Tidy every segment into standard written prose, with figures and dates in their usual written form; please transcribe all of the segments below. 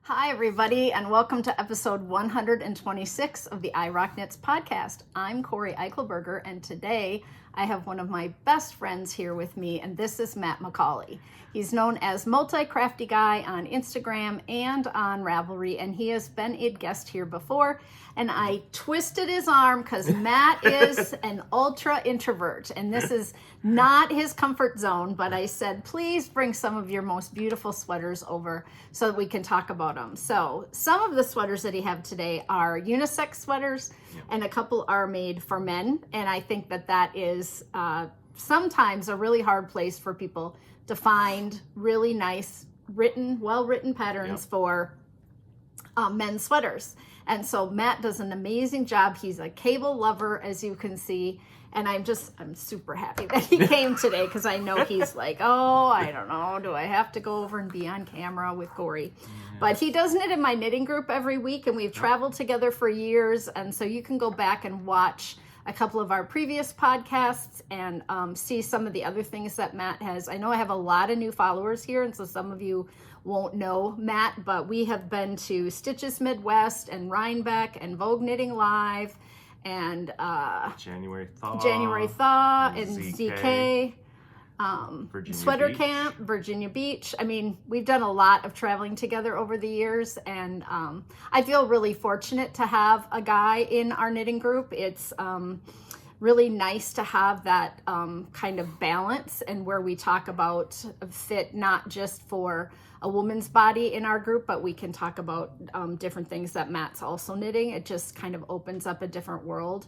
Hi, everybody, and welcome to episode 126 of the IROCKNITTERS podcast. I'm Cori Eichelberger, and today I have one of my best friends here with me, and this is Matt McCauley. He's known as Multicraftyguy on Instagram and on Ravelry, and he has been a guest here before, and I twisted his arm because Matt is an ultra introvert, and this is not his comfort zone, but I said, please bring some of your most beautiful sweaters over so that we can talk about them. So some of the sweaters that he have today are unisex sweaters, and a couple are made for men, and I think that that is sometimes a really hard place for people to find really nice well-written patterns for men's sweaters. And so Matt does an amazing job. He's a cable lover, as you can see, and I'm super happy that he came today, because I know he's like, oh, I don't know, do I have to go over and be on camera with Cori? Yeah. But he does knit in my knitting group every week, and we've traveled together for years, and so you can go back and watch a couple of our previous podcasts and see some of the other things that Matt has. I know I have a lot of new followers here, and so some of you won't know Matt, but we have been to Stitches Midwest and Rhinebeck and Vogue Knitting Live and January Thaw and ZK. Sweater Beach. Camp, Virginia Beach. I mean, we've done a lot of traveling together over the years, and I feel really fortunate to have a guy in our knitting group. It's really nice to have that kind of balance, and where we talk about fit not just for a woman's body in our group, but we can talk about different things that Matt's also knitting. It just kind of opens up a different world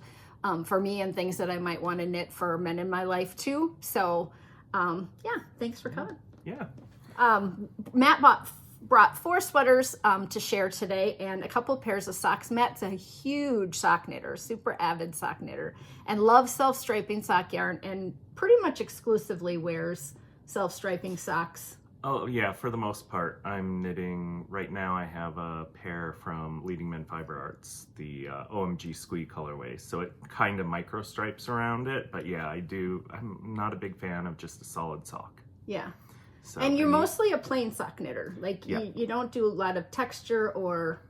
for me, and things that I might want to knit for men in my life too. So yeah, thanks for coming. Yeah. Matt brought 4 sweaters to share today, and a couple pairs of socks. Matt's a huge sock knitter, super avid sock knitter, and loves self-striping sock yarn, and pretty much exclusively wears self-striping socks. Oh yeah, for the most part. I'm knitting, right now I have a pair from Leading Men Fiber Arts, the OMG Squee colorway. So it kind of micro stripes around it, but yeah, I'm not a big fan of just a solid sock. Yeah. So, and you're mostly a plain sock knitter. Like you don't do a lot of texture or,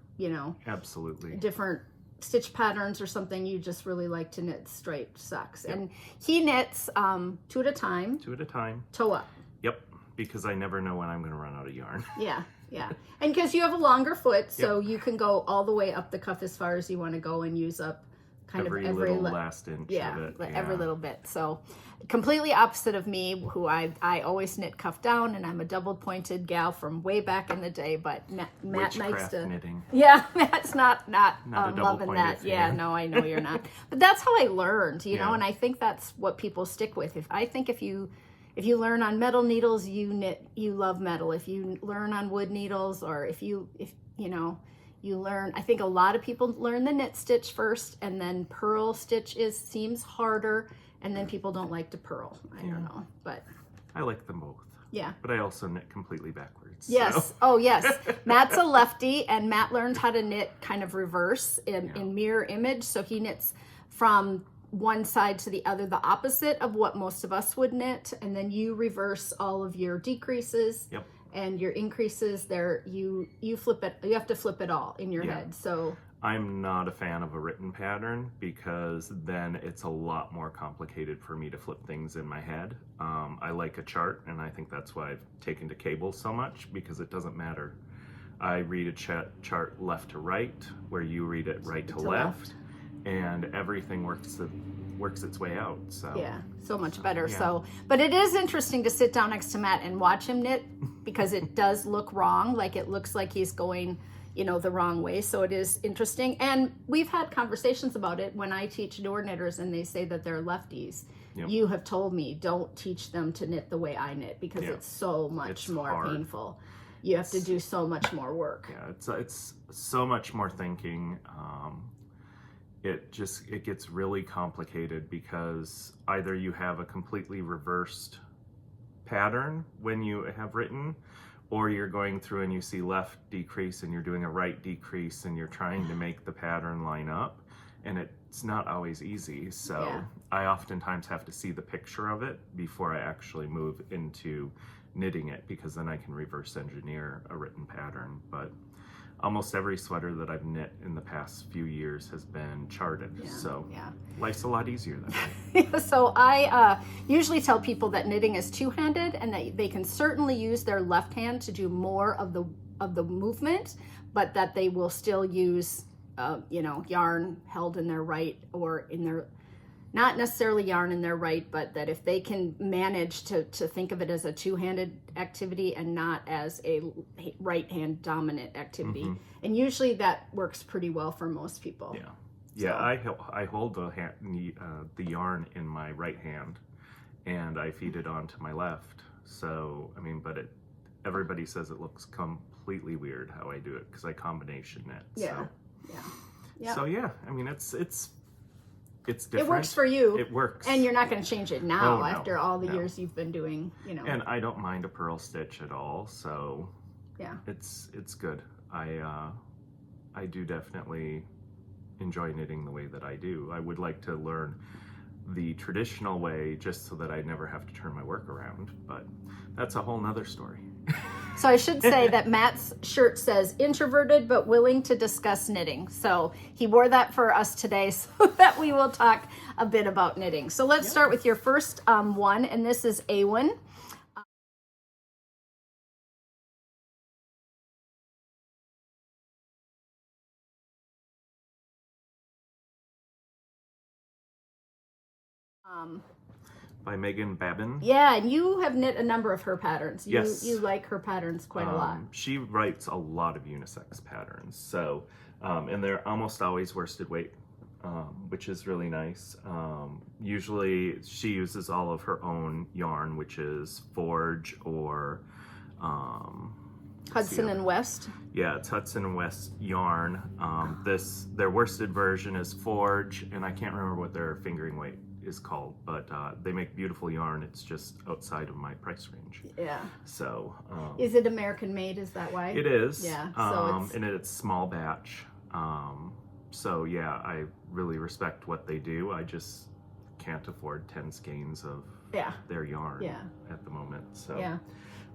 absolutely different stitch patterns or something. You just really like to knit striped socks. Yep. And he knits 2 at a time. 2 at a time. Toe up. Yep. Because I never know when I'm going to run out of yarn. Yeah. And because you have a longer foot, so you can go all the way up the cuff as far as you want to go and use up every little last inch of it. Every little bit. So completely opposite of me, who I always knit cuff down, and I'm a double pointed gal from way back in the day, but Matt likes to knitting. Yeah, Matt's not loving that. Fan. Yeah, no, I know you're not. But that's how I learned, know, and I think that's what people stick with. If you learn on metal needles, you love metal. If you learn on wood needles, or if you learn, I think a lot of people learn the knit stitch first, and then purl stitch seems harder, and then people don't like to purl. I don't know, but I like them both. Yeah. But I also knit completely backwards. Yes. So. Oh, yes. Matt's a lefty, and Matt learned how to knit kind of reverse in mirror image. So he knits from one side to the other, the opposite of what most of us would knit, and then you reverse all of your decreases. Yep. And your increases there, you flip it. You have to flip it all in your head. So I'm not a fan of a written pattern, because then it's a lot more complicated for me to flip things in my head. I like a chart, and I think that's why I've taken to cable so much, because it doesn't matter. I read a chart left to right, where you read it right to left. And everything works works its way out. So yeah, so much better. Yeah. So, but it is interesting to sit down next to Matt and watch him knit because it does look wrong. Like it looks like he's going, the wrong way. So it is interesting. And we've had conversations about it when I teach newer knitters and they say that they're lefties. Yep. You have told me don't teach them to knit the way I knit because it's so much more hard. Painful. You have to do so much more work. Yeah, it's so much more thinking. It gets really complicated because either you have a completely reversed pattern when you have written, or you're going through and you see left decrease and you're doing a right decrease and you're trying to make the pattern line up, and it's not always easy. So I oftentimes have to see the picture of it before I actually move into knitting it, because then I can reverse engineer a written pattern. But almost every sweater that I've knit in the past few years has been charted. So life's a lot easier that way. So I usually tell people that knitting is two-handed and that they can certainly use their left hand to do more of the movement, but that they will still use yarn held in their right, or in their, not necessarily yarn in their right, but that if they can manage to think of it as a two-handed activity and not as a right hand dominant activity. And usually that works pretty well for most people. I hold the yarn in my right hand and I feed it onto my left. So I mean, but everybody says it looks completely weird how I do it because I combination knit. So yeah, I mean it's different. It works for you. It works. And you're not going to change it now after all the years you've been doing, And I don't mind a purl stitch at all, so it's good. I do definitely enjoy knitting the way that I do. I would like to learn the traditional way just so that I never have to turn my work around, but that's a whole nother story. So I should say that Matt's shirt says introverted but willing to discuss knitting. So he wore that for us today so that we will talk a bit about knitting. So let's start with your first one, and this is Awen. By Megan Babbin. Yeah, and you have knit a number of her patterns. Yes. You like her patterns quite a lot. She writes a lot of unisex patterns. So, and they're almost always worsted weight, which is really nice. Usually she uses all of her own yarn, which is Forge or Hudson and West. Yeah, it's Hudson and West yarn. Their worsted version is Forge, and I can't remember what their fingering weight is called, but they make beautiful yarn. It's just outside of my price range. Yeah. So is it American made? Is that why? it is. Yeah. So and it's small batch. So yeah, I really respect what they do. I just can't afford 10 skeins of their yarn at the moment. So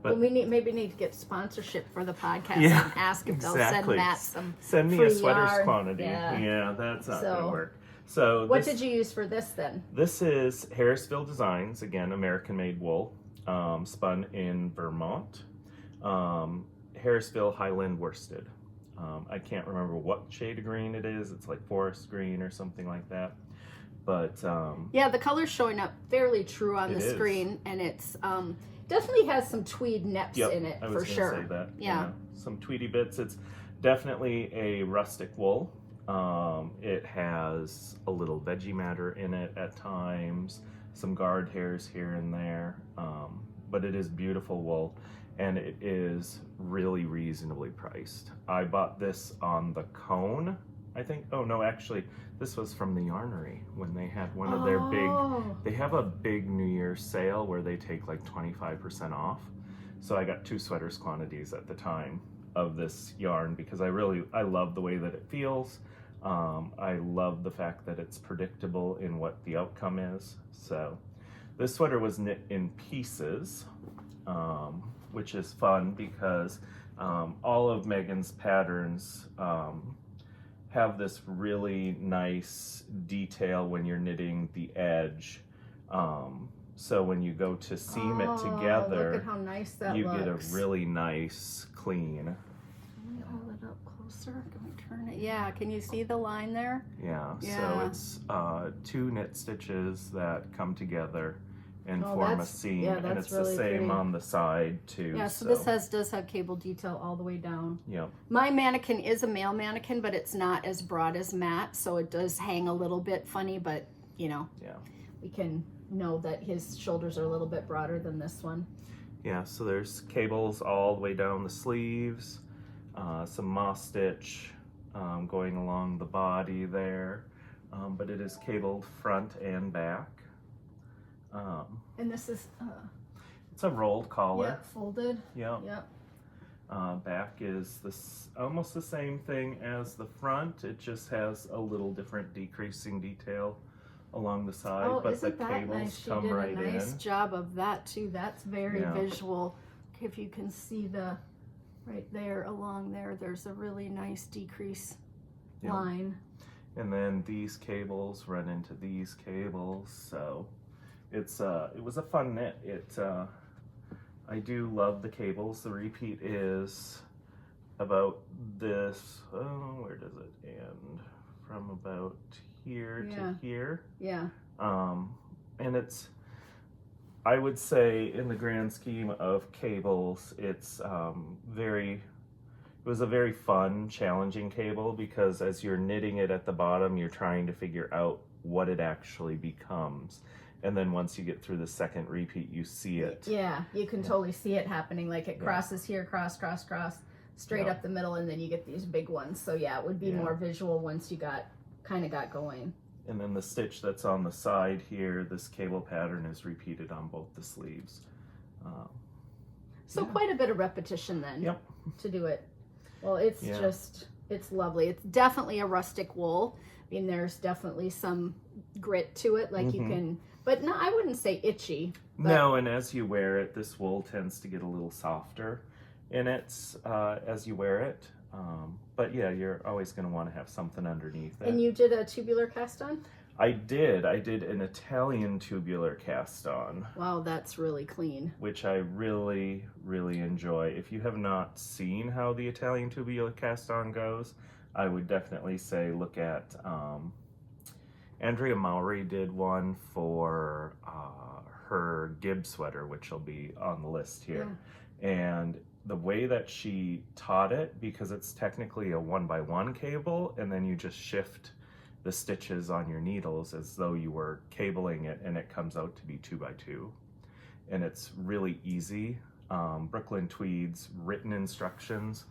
but we maybe need to get sponsorship for the podcast and ask if they'll send Matt some Send me free a sweaters yarn. quantity. Yeah, that's not gonna work. So what did you use for this then? This is Harrisville Designs, again, American-made wool, spun in Vermont. Harrisville Highland worsted. I can't remember what shade of green it is. It's like forest green or something like that. But the color's showing up fairly true on the screen, and it's definitely has some tweed neps in it for sure. Say that. Yeah, some tweedy bits. It's definitely a rustic wool. It has a little veggie matter in it at times, some guard hairs here and there, but it is beautiful wool, and it is really reasonably priced. I bought this on the Cone, I think. Oh no, actually, this was from the Yarnery when they had one of their they have a big New Year's sale where they take like 25% off. So I got 2 sweaters quantities at the time of this yarn because I love the way that it feels. I love the fact that it's predictable in what the outcome is. So this sweater was knit in pieces, which is fun because all of Megan's patterns have this really nice detail when you're knitting the edge. So when you go to seam it together, look at how nice that you looks. get a really nice clean. Let me hold it up closer. closer. Can we turn it? Yeah, can you see the line there? Yeah, Yeah. so it's 2 knit stitches that come together and form a seam, and it's really the same pretty. on the side too. Yeah, so this does have cable detail all the way down. Yep. My mannequin is a male mannequin, but it's not as broad as Matt, so it does hang a little bit funny, but you know, yeah, we can know that his shoulders are a little bit broader than this one. Yeah, so there's cables all the way down the sleeves, some moss stitch going along the body there, but it is cabled front and back. And this is it's a rolled collar. yeah, folded. Yep. Yep. Back is almost the same thing as the front. It just has a little different decreasing detail along the side, but the cables come right in. She did a nice job of that too. That's very Yeah. visual. If you can see the right there along there, there's a really nice decrease Yep. line. And then these cables run into these cables, so it was a fun knit. I do love the cables. The repeat is about this, where does it end? From about here to here. Yeah. And I would say in the grand scheme of cables, it was a very fun, challenging cable, because as you're knitting it at the bottom, you're trying to figure out what it actually becomes. And then once you get through the second repeat, you see it. Yeah, you can totally see it happening. Like it crosses here, cross, straight up the middle, and then you get these big ones. So yeah, it would be more visual once you kind of got going. And then the stitch that's on the side here, this cable pattern is repeated on both the sleeves. So quite a bit of repetition then to do it. Well, it's it's lovely. It's definitely a rustic wool. I mean, there's definitely some grit to it, like you can, but no, I wouldn't say itchy. No, and as you wear it, this wool tends to get a little softer in it as you wear it. But yeah, you're always going to want to have something underneath it. And you did a tubular cast on? I did an Italian tubular cast on. Wow, that's really clean. Which I really, really enjoy. If you have not seen how the Italian tubular cast on goes, I would definitely say look at Andrea Mowry did one for her Gib sweater, which will be on the list here. And the way that she taught it, because it's technically a 1x1 cable, and then you just shift the stitches on your needles as though you were cabling it, and it comes out to be 2x2. And it's really easy. Brooklyn Tweed's written instructions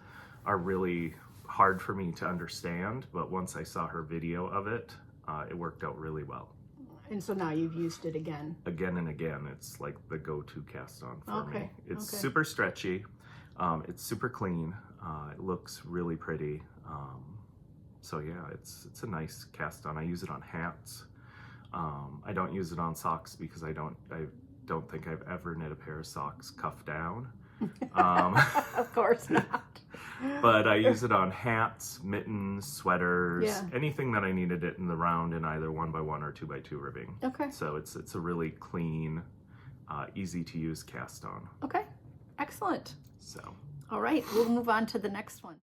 are really hard for me to understand, but once I saw her video of it, it worked out really well. And so now you've used it again. Again and again. It's like the go-to cast on for me. It's okay. super stretchy. It's super clean. It looks really pretty. So yeah, it's a nice cast on. I use it on hats. I don't use it on socks because I don't think I've ever knit a pair of socks cuff down. Of course not. But I use it on hats, mittens, sweaters, anything that I needed it in the round in either 1x1 or 2x2 ribbing. Okay. So it's a really clean, easy to use cast on. Okay, excellent. So. All right, we'll move on to the next one.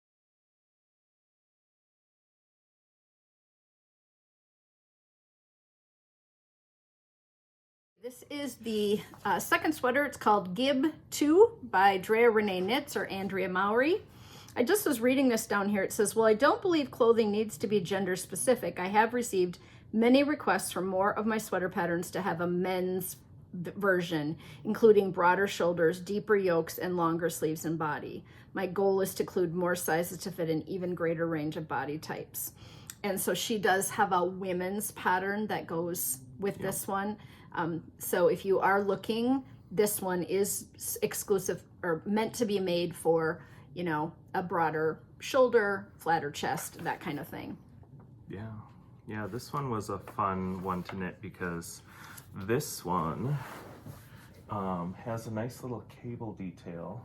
This is the second sweater. It's called Gib 2 by Andrea Knits or Andrea Mowry. I just was reading this down here. It says, well, I don't believe clothing needs to be gender specific. I have received many requests for more of my sweater patterns to have a men's version, including broader shoulders, deeper yokes, and longer sleeves and body. My goal is to include more sizes to fit an even greater range of body types. And so she does have a women's pattern that goes with this one. So if you are looking, this one is exclusive or meant to be made for, you know, a broader shoulder, flatter chest, that kind of thing. Yeah, this one was a fun one to knit because this one has a nice little cable detail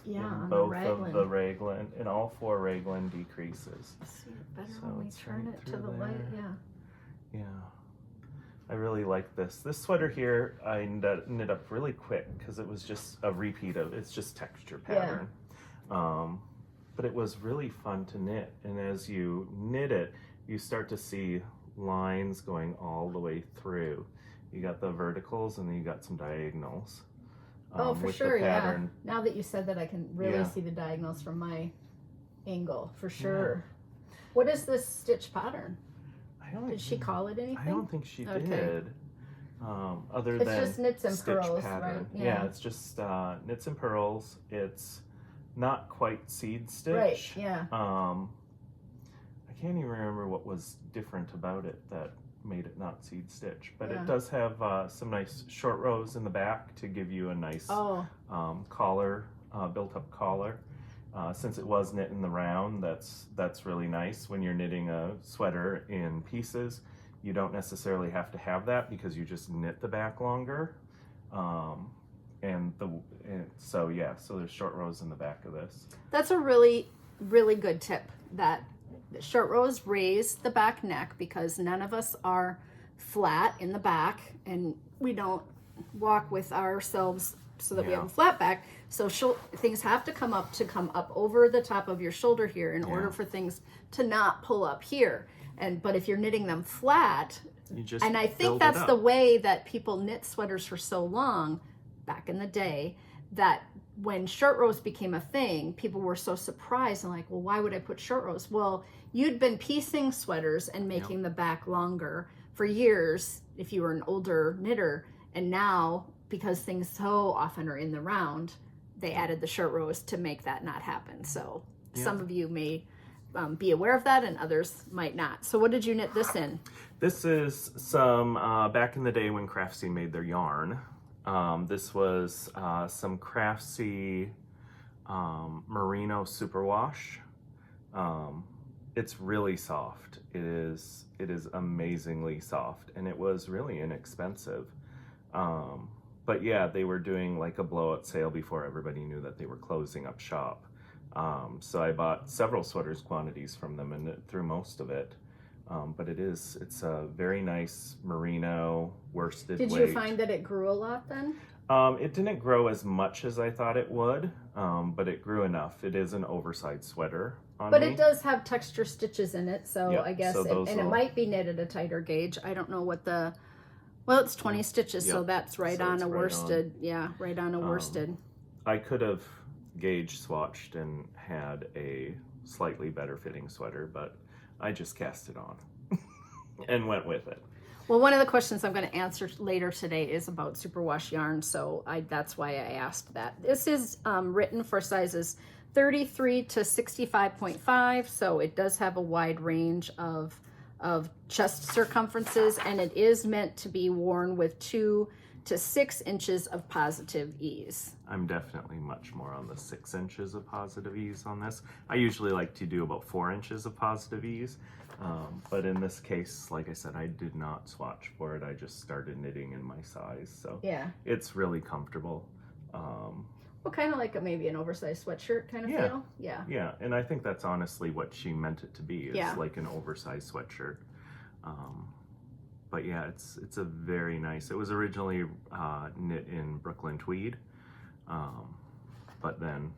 in both of the raglan, in all 4 raglan decreases. See it better when we turn it to the light, Yeah. I really like this. This sweater here, I knit up really quick because it was just a repeat of, it's just texture pattern. but it was really fun to knit. And as you knit it, you start to see lines going all the way through. You got the verticals and then you got some diagonals. Oh, for with sure, the pattern. yeah. Now that you said that, I can really see the diagonals from my angle, for sure. Yeah. What is this stitch pattern? Did she call it anything? I don't think she did. Other it's than just knits and pearls, pattern. right? Yeah, it's just knits and pearls. It's not quite seed stitch. Right, yeah. I can't even remember what was different about it that made it not seed stitch, but it does have some nice short rows in the back to give you a nice collar, built-up collar. Since it was knit in the round, that's really nice. When you're knitting a sweater in pieces, you don't necessarily have to have that because you just knit the back longer. So there's short rows in the back of this. That's a really, really good tip, that the short rows raise the back neck, because none of us are flat in the back and we don't walk with ourselves so that we have a flat back. So things have to come up over the top of your shoulder here in order for things to not pull up here. But if you're knitting them flat, and I think that's the way that people knit sweaters for so long back in the day, that when short rows became a thing, people were so surprised and like, well, why would I put short rows? Well, you'd been piecing sweaters and making the back longer for years if you were an older knitter, and now, because things so often are in the round, they added the short rows to make that not happen. So some of you may be aware of that and others might not. So what did you knit this in? This is some, back in the day when Craftsy made their yarn. This was some Craftsy merino superwash. It's really soft. It is amazingly soft, and it was really inexpensive. But yeah, they were doing like a blowout sale before everybody knew that they were closing up shop. So I bought several sweaters quantities from them and knit through most of it. But it's a very nice merino worsted weight. Did you find that it grew a lot then? It didn't grow as much as I thought it would, but it grew enough. It is an oversized sweater on me. It does have texture stitches in it, so I guess, it might be knit at a tighter gauge. I don't know what well, it's 20 stitches, so that's right on a worsted. Yeah, right on a worsted. I could have gauge swatched and had a slightly better fitting sweater, but I just cast it on and went with it. Well, one of the questions I'm going to answer later today is about superwash yarn, so that's why I asked that. This is written for sizes 33 to 65.5, so it does have a wide range of chest circumferences, and it is meant to be worn with 2 to 6 inches of positive ease. I'm definitely much more on the 6 inches of positive ease on this. I usually like to do about 4 inches of positive ease, but in this case, like I said, I did not swatch for it. I just started knitting in my size, so it's really comfortable. Well, kind of like maybe an oversized sweatshirt kind of feel. Yeah, and I think that's honestly what she meant it to be. It's like an oversized sweatshirt. But yeah, it's a very nice. It was originally knit in Brooklyn tweed, but then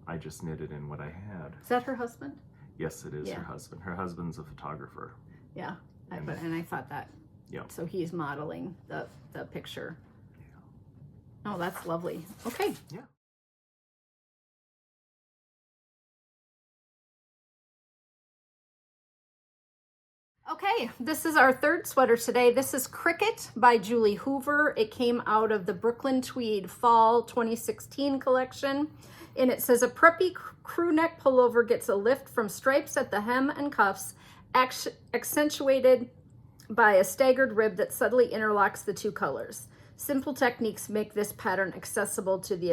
I just knitted in what I had. Is that her husband? Yes, it is her husband. Her husband's a photographer. Yeah, and I thought that. Yeah. So he's modeling the picture. Oh, that's lovely. Okay. Yeah. Okay, this is our third sweater today. This is Cricket by Julie Hoover. It came out of the Brooklyn Tweed Fall 2016 collection. And it says, a preppy crew neck pullover gets a lift from stripes at the hem and cuffs, accentuated by a staggered rib that subtly interlocks the two colors. Simple techniques make this pattern accessible to the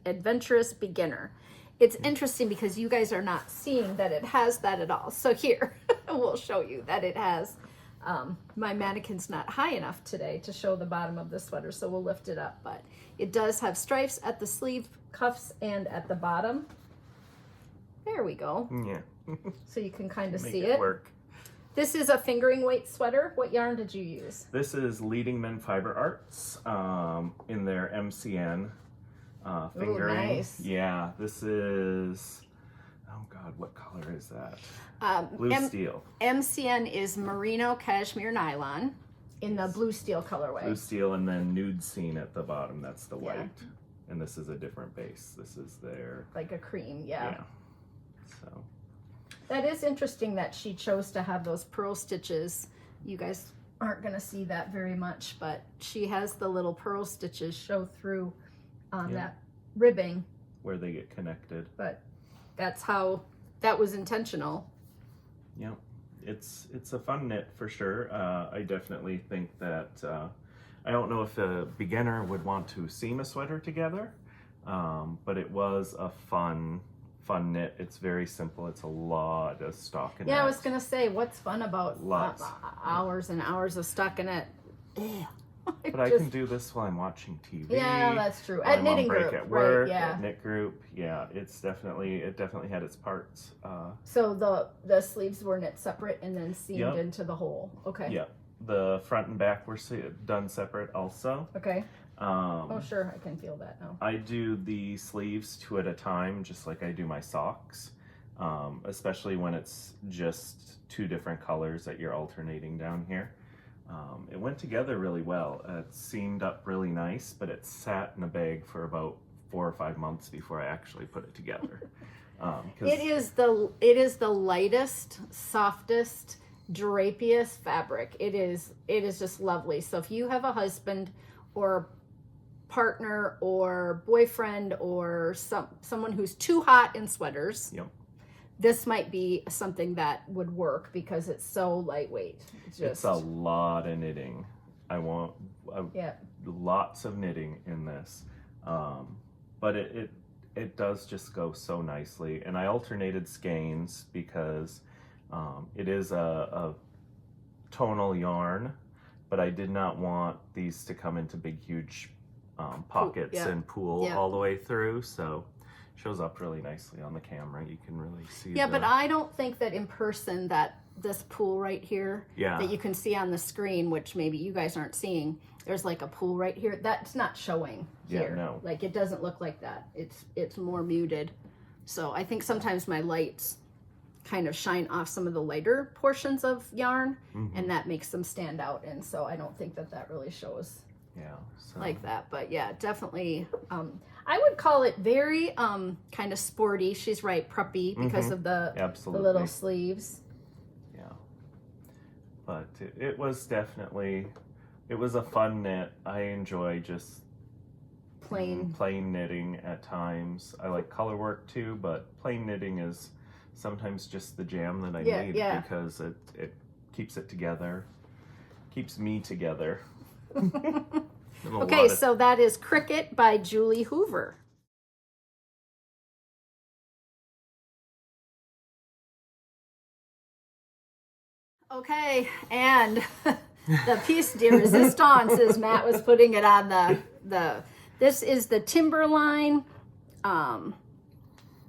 adventurous beginner. It's interesting because you guys are not seeing that it has that at all. So here, we'll show you that it has. My mannequin's not high enough today to show the bottom of the sweater, so we'll lift it up. But it does have stripes at the sleeve cuffs and at the bottom. There we go. Yeah. So you can kind of see it. Work. This is a fingering weight sweater. What yarn did you use? This is Leading Men Fiber Arts in their MCN fingering. Ooh, nice. Yeah, this is, oh God, what color is that? Blue steel. MCN is merino cashmere nylon in the blue steel colorway. Blue steel, and then nude scene at the bottom. That's the white. And this is a different base. This is their... like a cream, yeah. So... that is interesting that she chose to have those pearl stitches. You guys aren't going to see that very much, but she has the little pearl stitches show through on that ribbing. Where they get connected. But that's how, that was intentional. Yeah, it's a fun knit for sure. I definitely think that, I don't know if a beginner would want to seam a sweater together, but it was a fun knit. It's very simple. It's a lot of stockinette. Yeah, I was gonna say, what's fun about hours and hours of stockinette? But I can do this while I'm watching TV. Yeah, that's true. At knitting group, at work, right? Yeah, at knit group. Yeah, it definitely had its parts. So the sleeves were knit separate and then seamed into the hole. Okay. Yeah, the front and back were done separate also. Okay. Oh, sure, I can feel that now. I do the sleeves 2 at a time, just like I do my socks, especially when it's just 2 different colors that you're alternating down here. It went together really well. It seamed up really nice, but it sat in a bag for about 4 or 5 months before I actually put it together. It is the lightest, softest, drapiest fabric. It is just lovely. So if you have a husband or partner or boyfriend or someone who's too hot in sweaters, this might be something that would work because it's so lightweight. It's a lot of knitting. Lots of knitting in this, but it does just go so nicely. And I alternated skeins because it is a tonal yarn, but I did not want these to come into big huge pockets and pool all the way through, so shows up really nicely on the camera. You can really see but I don't think that in person that this pool right here that you can see on the screen, which maybe you guys aren't seeing, there's like a pool right here, that's not showing here. No, like it doesn't look like that. It's more muted. So I think sometimes my lights kind of shine off some of the lighter portions of yarn, and that makes them stand out, and so I don't think that really shows like that. But yeah, definitely I would call it very kind of sporty. She's right, preppy, because of the little sleeves. Yeah, but it was definitely, it was a fun knit. I enjoy just plain knitting at times. I like color work too, but plain knitting is sometimes just the jam that I need because it keeps it together, keeps me together. Okay, so that is Cricket by Julie Hoover. Okay, and the piece de resistance, as Matt was putting it on this is the Timberline,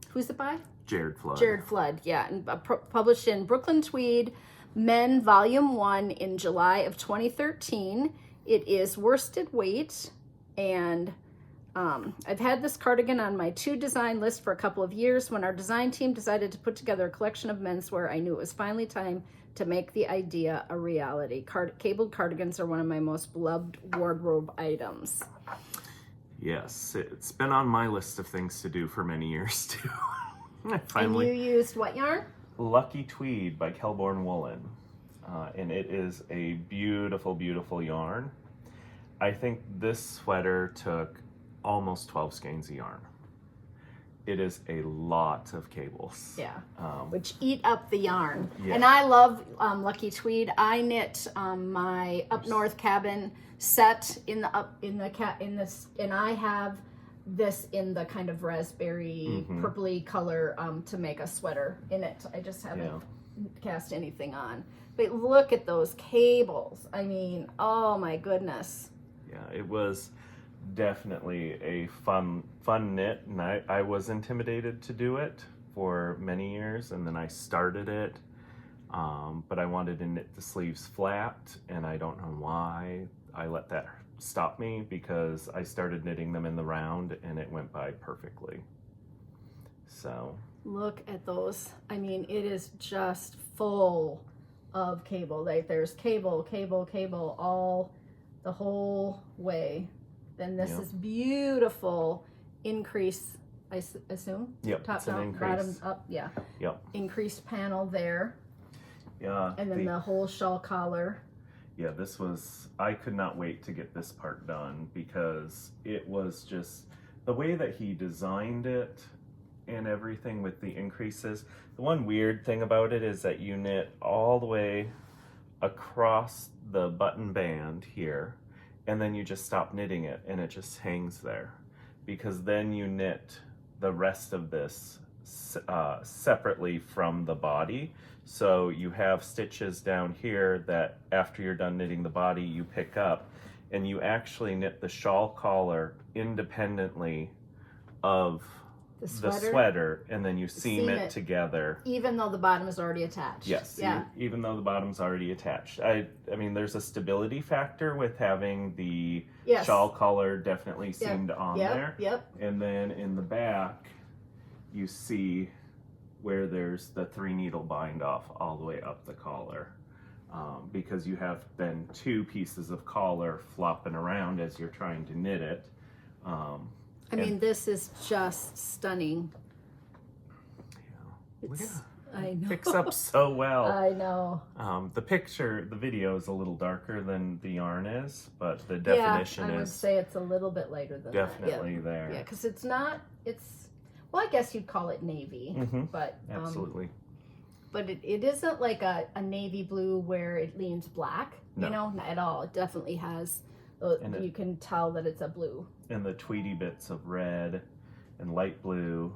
who's it by? Jarrod Flood. Jarrod Flood, yeah, and published in Brooklyn Tweed Men Volume 1 in July of 2013. It is worsted weight, and I've had this cardigan on my to design list for a couple of years. When our design team decided to put together a collection of menswear, I knew it was finally time to make the idea a reality. Cabled cardigans are one of my most beloved wardrobe items. Yes, it's been on my list of things to do for many years too. And you used what yarn? Lucky Tweed by Kelborn Woolen. And it is a beautiful, beautiful yarn. I think this sweater took almost 12 skeins of yarn. It is a lot of cables. Yeah, which eat up the yarn. Yeah. And I love Lucky Tweed. I knit my Up North cabin set and I have this in the kind of raspberry purpley color to make a sweater in it. I just haven't cast anything on. But look at those cables. I mean, oh my goodness. Yeah, it was definitely a fun knit, and I was intimidated to do it for many years, and then I started it, but I wanted to knit the sleeves flat, and I don't know why I let that stop me because I started knitting them in the round and it went by perfectly. So look at those. I mean, it is just full of cable. Like there's cable, cable, cable all the whole way. Then this is beautiful increase, I assume. Yep, Top it's an down, increase. bottom up, yeah. Yep. Increased panel there. Yeah. And then the whole shawl collar. Yeah, this was, I could not wait to get this part done because it was just the way that he designed it and everything with the increases. The one weird thing about it is that you knit all the way across the button band here, and then you just stop knitting it and it just hangs there, because then you knit the rest of this separately from the body. So you have stitches down here that after you're done knitting the body, you pick up, and you actually knit the shawl collar independently of the sweater, and then you seam it together. Even though the bottom is already attached. Yes, yeah. Even though the bottom's already attached. I mean, there's a stability factor with having the shawl collar definitely seamed on there. Yep. And then in the back, you see where there's the 3-needle bind off all the way up the collar. Because you have then 2 pieces of collar flopping around as you're trying to knit it. I mean, this is just stunning. Yeah. I know. Picks up so well. I know. The video is a little darker than the yarn is, but the definition is... I would say it's a little bit lighter than definitely that. there. Yeah, because it's not, well, I guess you'd call it navy, but... Absolutely. But it isn't like a navy blue where it leans black, you know, not at all. It definitely has, you can tell that it's a blue. And the tweedy bits of red and light blue.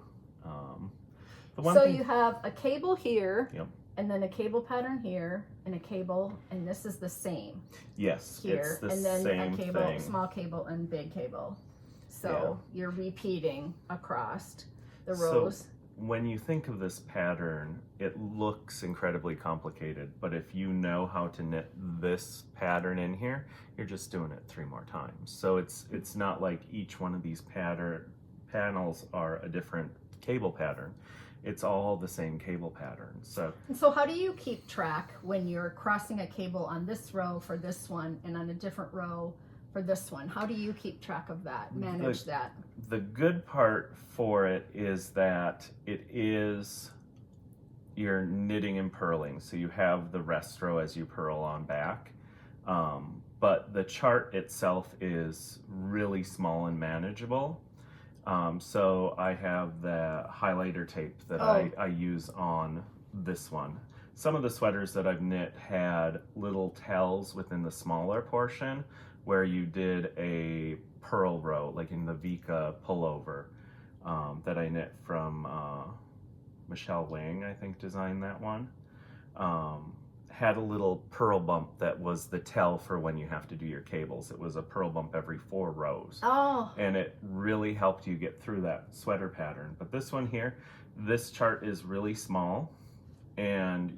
You have a cable here, and then a cable pattern here, and a cable, and this is the same. Yes, here, it's the and then same a cable, thing. Small cable, and big cable. So you're repeating across the rows. So when you think of this pattern, it looks incredibly complicated, but if you know how to knit this pattern in here, you're just doing it 3 more times. So it's not like each one of these panels are a different cable pattern. It's all the same cable pattern. So how do you keep track when you're crossing a cable on this row for this one and on a different row for this one? How do you keep track of that, manage that? The good part for it is that you're knitting and purling. So you have the rest row as you purl on back. But the chart itself is really small and manageable. So I have the highlighter tape that I use on this one. Some of the sweaters that I've knit had little tells within the smaller portion where you did a purl row, like in the Vika pullover that I knit from Michelle Wang, I think designed that one. Had a little purl bump that was the tell for when you have to do your cables. It was a purl bump every 4 rows. And it really helped you get through that sweater pattern. But this one here, this chart is really small, and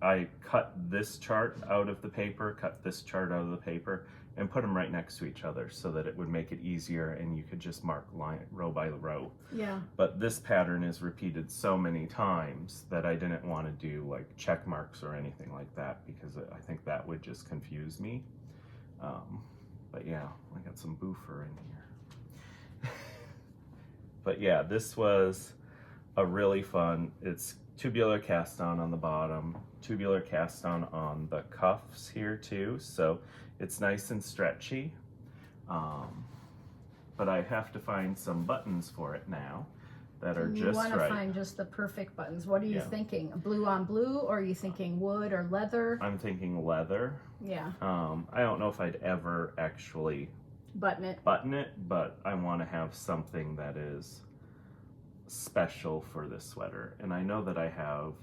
I cut this chart out of the paper, cut this chart out of the paper, and put them right next to each other so that it would make it easier and you could just mark row by row. Yeah. But this pattern is repeated so many times that I didn't want to do like check marks or anything like that, because I think that would just confuse me. But yeah, I got some boofer in here. But yeah, this was a really fun, it's tubular cast on the bottom, tubular cast on the cuffs here too, so it's nice and stretchy. But I have to find some buttons for it now that are just right. You want to find just the perfect buttons. What are you thinking? Blue on blue, or are you thinking wood or leather? I'm thinking leather. Yeah. I don't know if I'd ever actually button it, but I want to have something that is special for this sweater. And I know that I have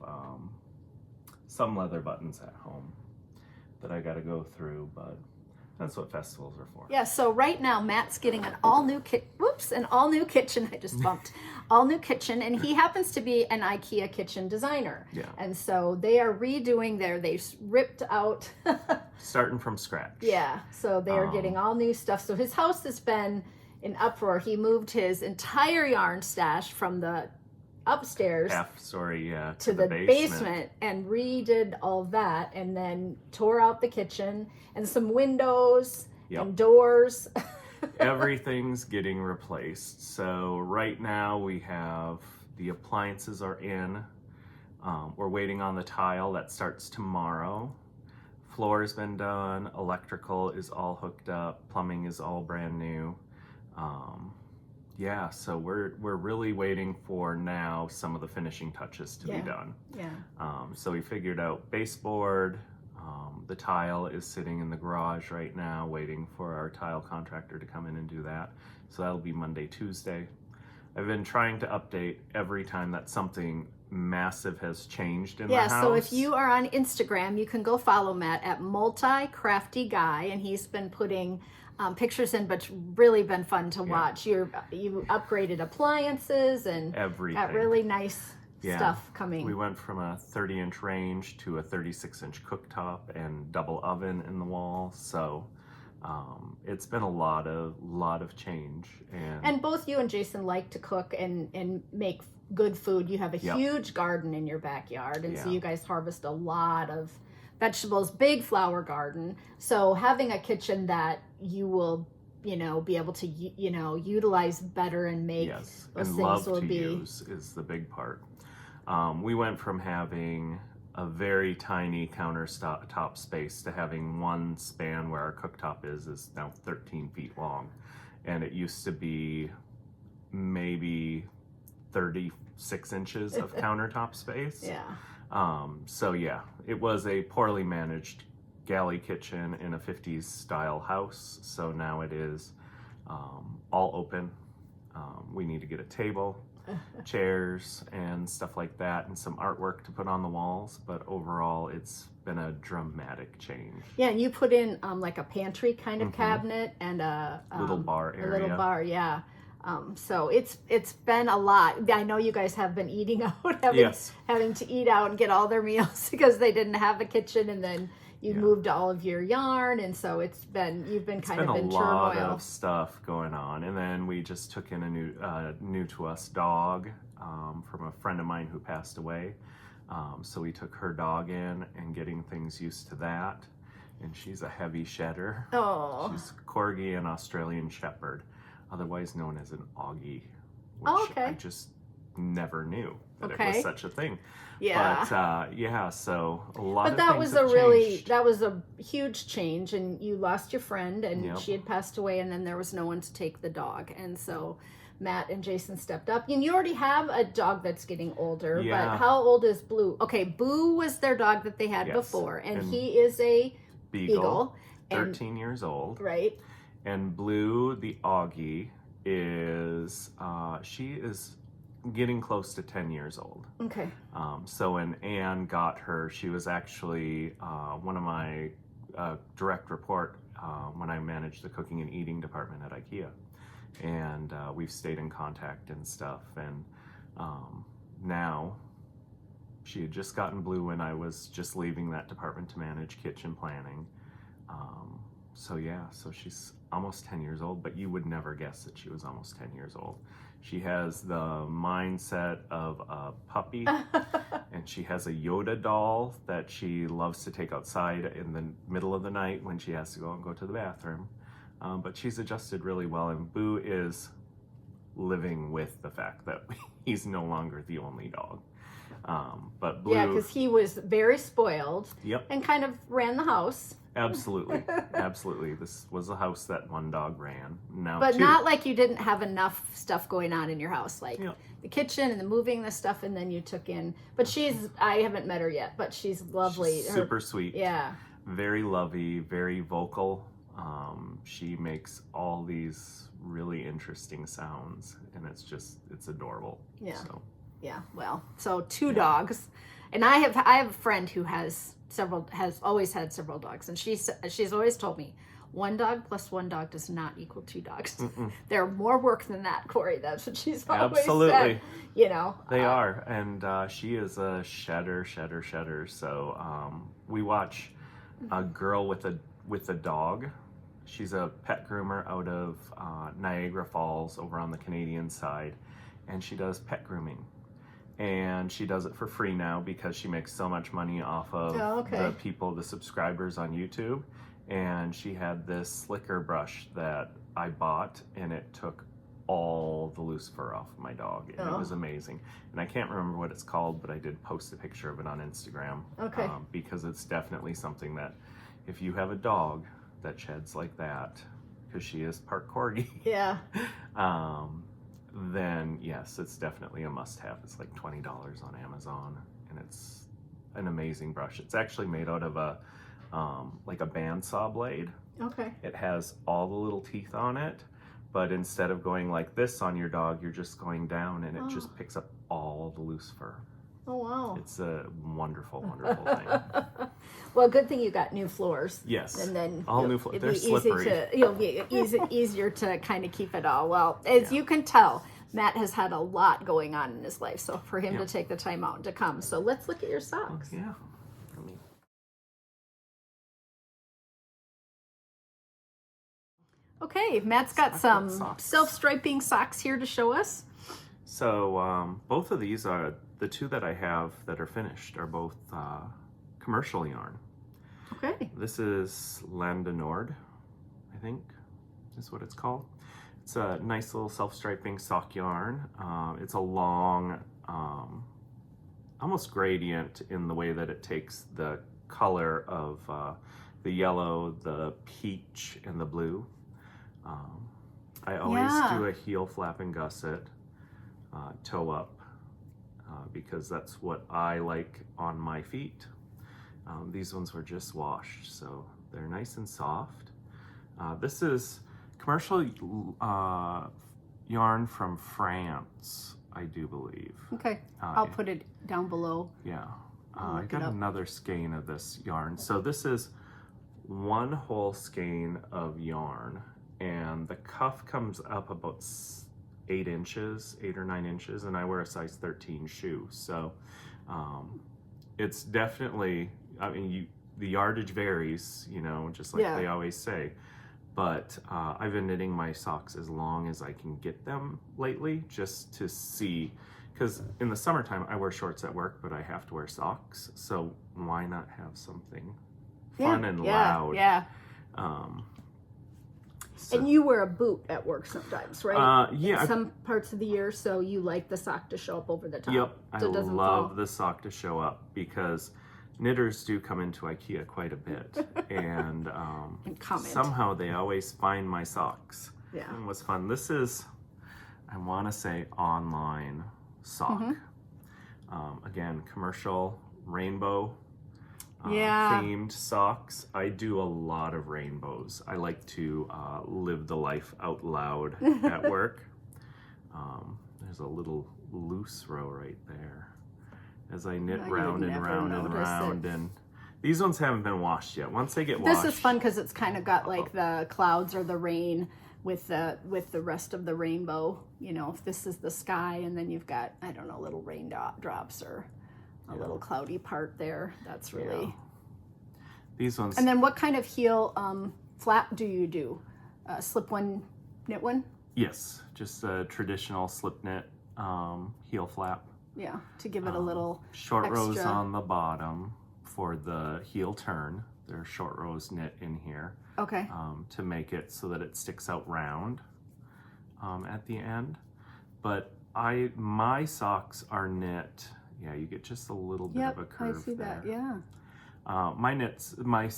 some leather buttons at home that I got to go through, but That's what festivals are for. Yeah, so right now Matt's getting an all new kitchen. I just bumped. All new kitchen, and he happens to be an IKEA kitchen designer. Yeah. And so they are redoing they ripped out Starting from scratch. Yeah. So they are getting all new stuff. So his house has been in uproar. He moved his entire yarn stash from the upstairs to the basement and redid all that, and then tore out the kitchen and some windows and doors. Everything's getting replaced. So right now we have the appliances are in. We're waiting on the tile that starts tomorrow. Floor's been done. Electrical is all hooked up. Plumbing is all brand new. Yeah, so we're really waiting for now some of the finishing touches to be done. Yeah. So we figured out baseboard. The tile is sitting in the garage right now, waiting for our tile contractor to come in and do that. So that'll be Monday, Tuesday. I've been trying to update every time that something massive has changed in the house. Yeah, so if you are on Instagram, you can go follow Matt at Multicraftyguy, and he's been putting pictures in, but it's really been fun to watch. You upgraded appliances and everything. Got really nice stuff coming. We went from a 30-inch range to a 36-inch cooktop and double oven in the wall. So it's been a lot of change. And both you and Jason like to cook and make good food. You have a huge garden in your backyard, and so you guys harvest a lot of vegetables, big flower garden. So having a kitchen that you will, be able to, utilize better and make those and things love will to be use is the big part. We went from having a very tiny countertop space to having one span where our cooktop is now 13 feet long, and it used to be maybe 36 inches of countertop space. So it was a poorly managed galley kitchen in a 50s style house. So now it is all open. We need to get a table, chairs, and stuff like that, and some artwork to put on the walls. But overall, it's been a dramatic change. Yeah, and you put in like a pantry kind of cabinet and a little bar area. A little bar, so it's been a lot. I know you guys have been eating out, having to eat out and get all their meals because they didn't have a kitchen, and then you moved all of your yarn, and so you've been in turmoil. A lot of stuff going on, and then we just took in a new to us dog from a friend of mine who passed away. So we took her dog in and getting things used to that, and she's a heavy shedder. Oh, she's Corgi and Australian Shepherd, otherwise known as an Augie, which I just never knew that it was such a thing. Yeah. But so a lot but of that things was changed. that was a huge change, and you lost your friend, and she had passed away, and then there was no one to take the dog, and so Matt and Jason stepped up. And you already have a dog that's getting older, but how old is Blue? Okay, Boo was their dog that they had before, and he is a beagle 13 years old. Right. And Blue, the Augie, she is getting close to 10 years old. Okay. So when Anne got her, she was actually one of my direct report when I managed the cooking and eating department at IKEA. And we've stayed in contact and stuff. And now she had just gotten Blue when I was just leaving that department to manage kitchen planning. So she's almost 10 years old, but you would never guess that she was almost 10 years old. She has the mindset of a puppy, and she has a Yoda doll that she loves to take outside in the middle of the night when she has to go to the bathroom. But she's adjusted really well, and Boo is living with the fact that he's no longer the only dog. But Blue... Yeah, because he was very spoiled and kind of ran the house. Absolutely. Absolutely. This was a house that one dog ran. Now but two. Not like you didn't have enough stuff going on in your house, like the kitchen and the moving the stuff, and then you took in. But I haven't met her yet, but she's lovely. She's super sweet. Yeah. Very lovey, very vocal. She makes all these really interesting sounds, and it's adorable. Yeah. So. Yeah. Well, so two dogs, and I have a friend who has always had several dogs, and she's always told me, one dog plus one dog does not equal two dogs. They're more work than that, Cori. That's what she's always Absolutely. said. You know, They are, and she is a shedder. So we watch a girl with a dog. She's a pet groomer out of Niagara Falls over on the Canadian side, and she does pet grooming. And she does it for free now because she makes so much money off of the subscribers on YouTube. And she had this slicker brush that I bought, and it took all the loose fur off of my dog, and it was amazing. And I can't remember what it's called, but I did post a picture of it on Instagram. Because it's definitely something that if you have a dog that sheds like that, because she is part corgi, then yes, it's definitely a must-have. It's like $20 on Amazon, and it's an amazing brush. It's actually made out of a like a bandsaw blade. It has all the little teeth on it, but instead of going like this on your dog, you're just going down, and it just picks up all the loose fur. Oh wow! It's a wonderful, wonderful thing. Well, good thing you got new floors. Yes, and then all new floors. They're slippery. It'll be easier to kind of keep it all. Well, as you can tell, Matt has had a lot going on in his life, so for him to take the time out to come. So let's look at your socks. Yeah. Okay, Matt's got some self-striping socks here to show us. So both of these are the two that I have that are finished are both commercial yarn. Okay. This is Land du Nord, I think is what it's called. It's a nice little self-striping sock yarn. It's a long, almost gradient in the way that it takes the color of the yellow, the peach, and the blue. I always do a heel flap and gusset, toe up, because that's what I like on my feet. These ones were just washed, so they're nice and soft. This is commercial yarn from France, I do believe. Okay, I'll put it down below. Yeah, I got another skein of this yarn. So this is one whole skein of yarn, and the cuff comes up about 8 or 9 inches, and I wear a size 13 shoe. So it's definitely, I mean, the yardage varies, you know, just like they always say. But I've been knitting my socks as long as I can get them lately, just to see, because in the summertime I wear shorts at work, but I have to wear socks. So why not have something fun and loud? Yeah. And you wear a boot at work sometimes, right? Yeah. Some parts of the year, so you like the sock to show up over the top. Yep, so I love the sock to show up because knitters do come into IKEA quite a bit, and somehow they always find my socks. Yeah, and what's fun? This is, I want to say, online sock. Again, commercial rainbow. Themed socks. I do a lot of rainbows. I like to live the life out loud at work. There's a little loose row right there as I knit round and round and round. And these ones haven't been washed yet. Once they get washed. This is fun because it's kind of got like the clouds or the rain with the rest of the rainbow. You know, if this is the sky, and then you've got, I don't know, little raindrops or a little cloudy part there. That's really these ones. And then what kind of heel flap do you do? Slip one, knit one? Yes, just a traditional slip knit heel flap. Yeah, to give it a little short rows on the bottom for the heel turn. There are short rows knit in here. Okay. To make it so that it sticks out round at the end. But my socks are knit. Yeah, you get just a little bit of a curve. I see that. Yeah. My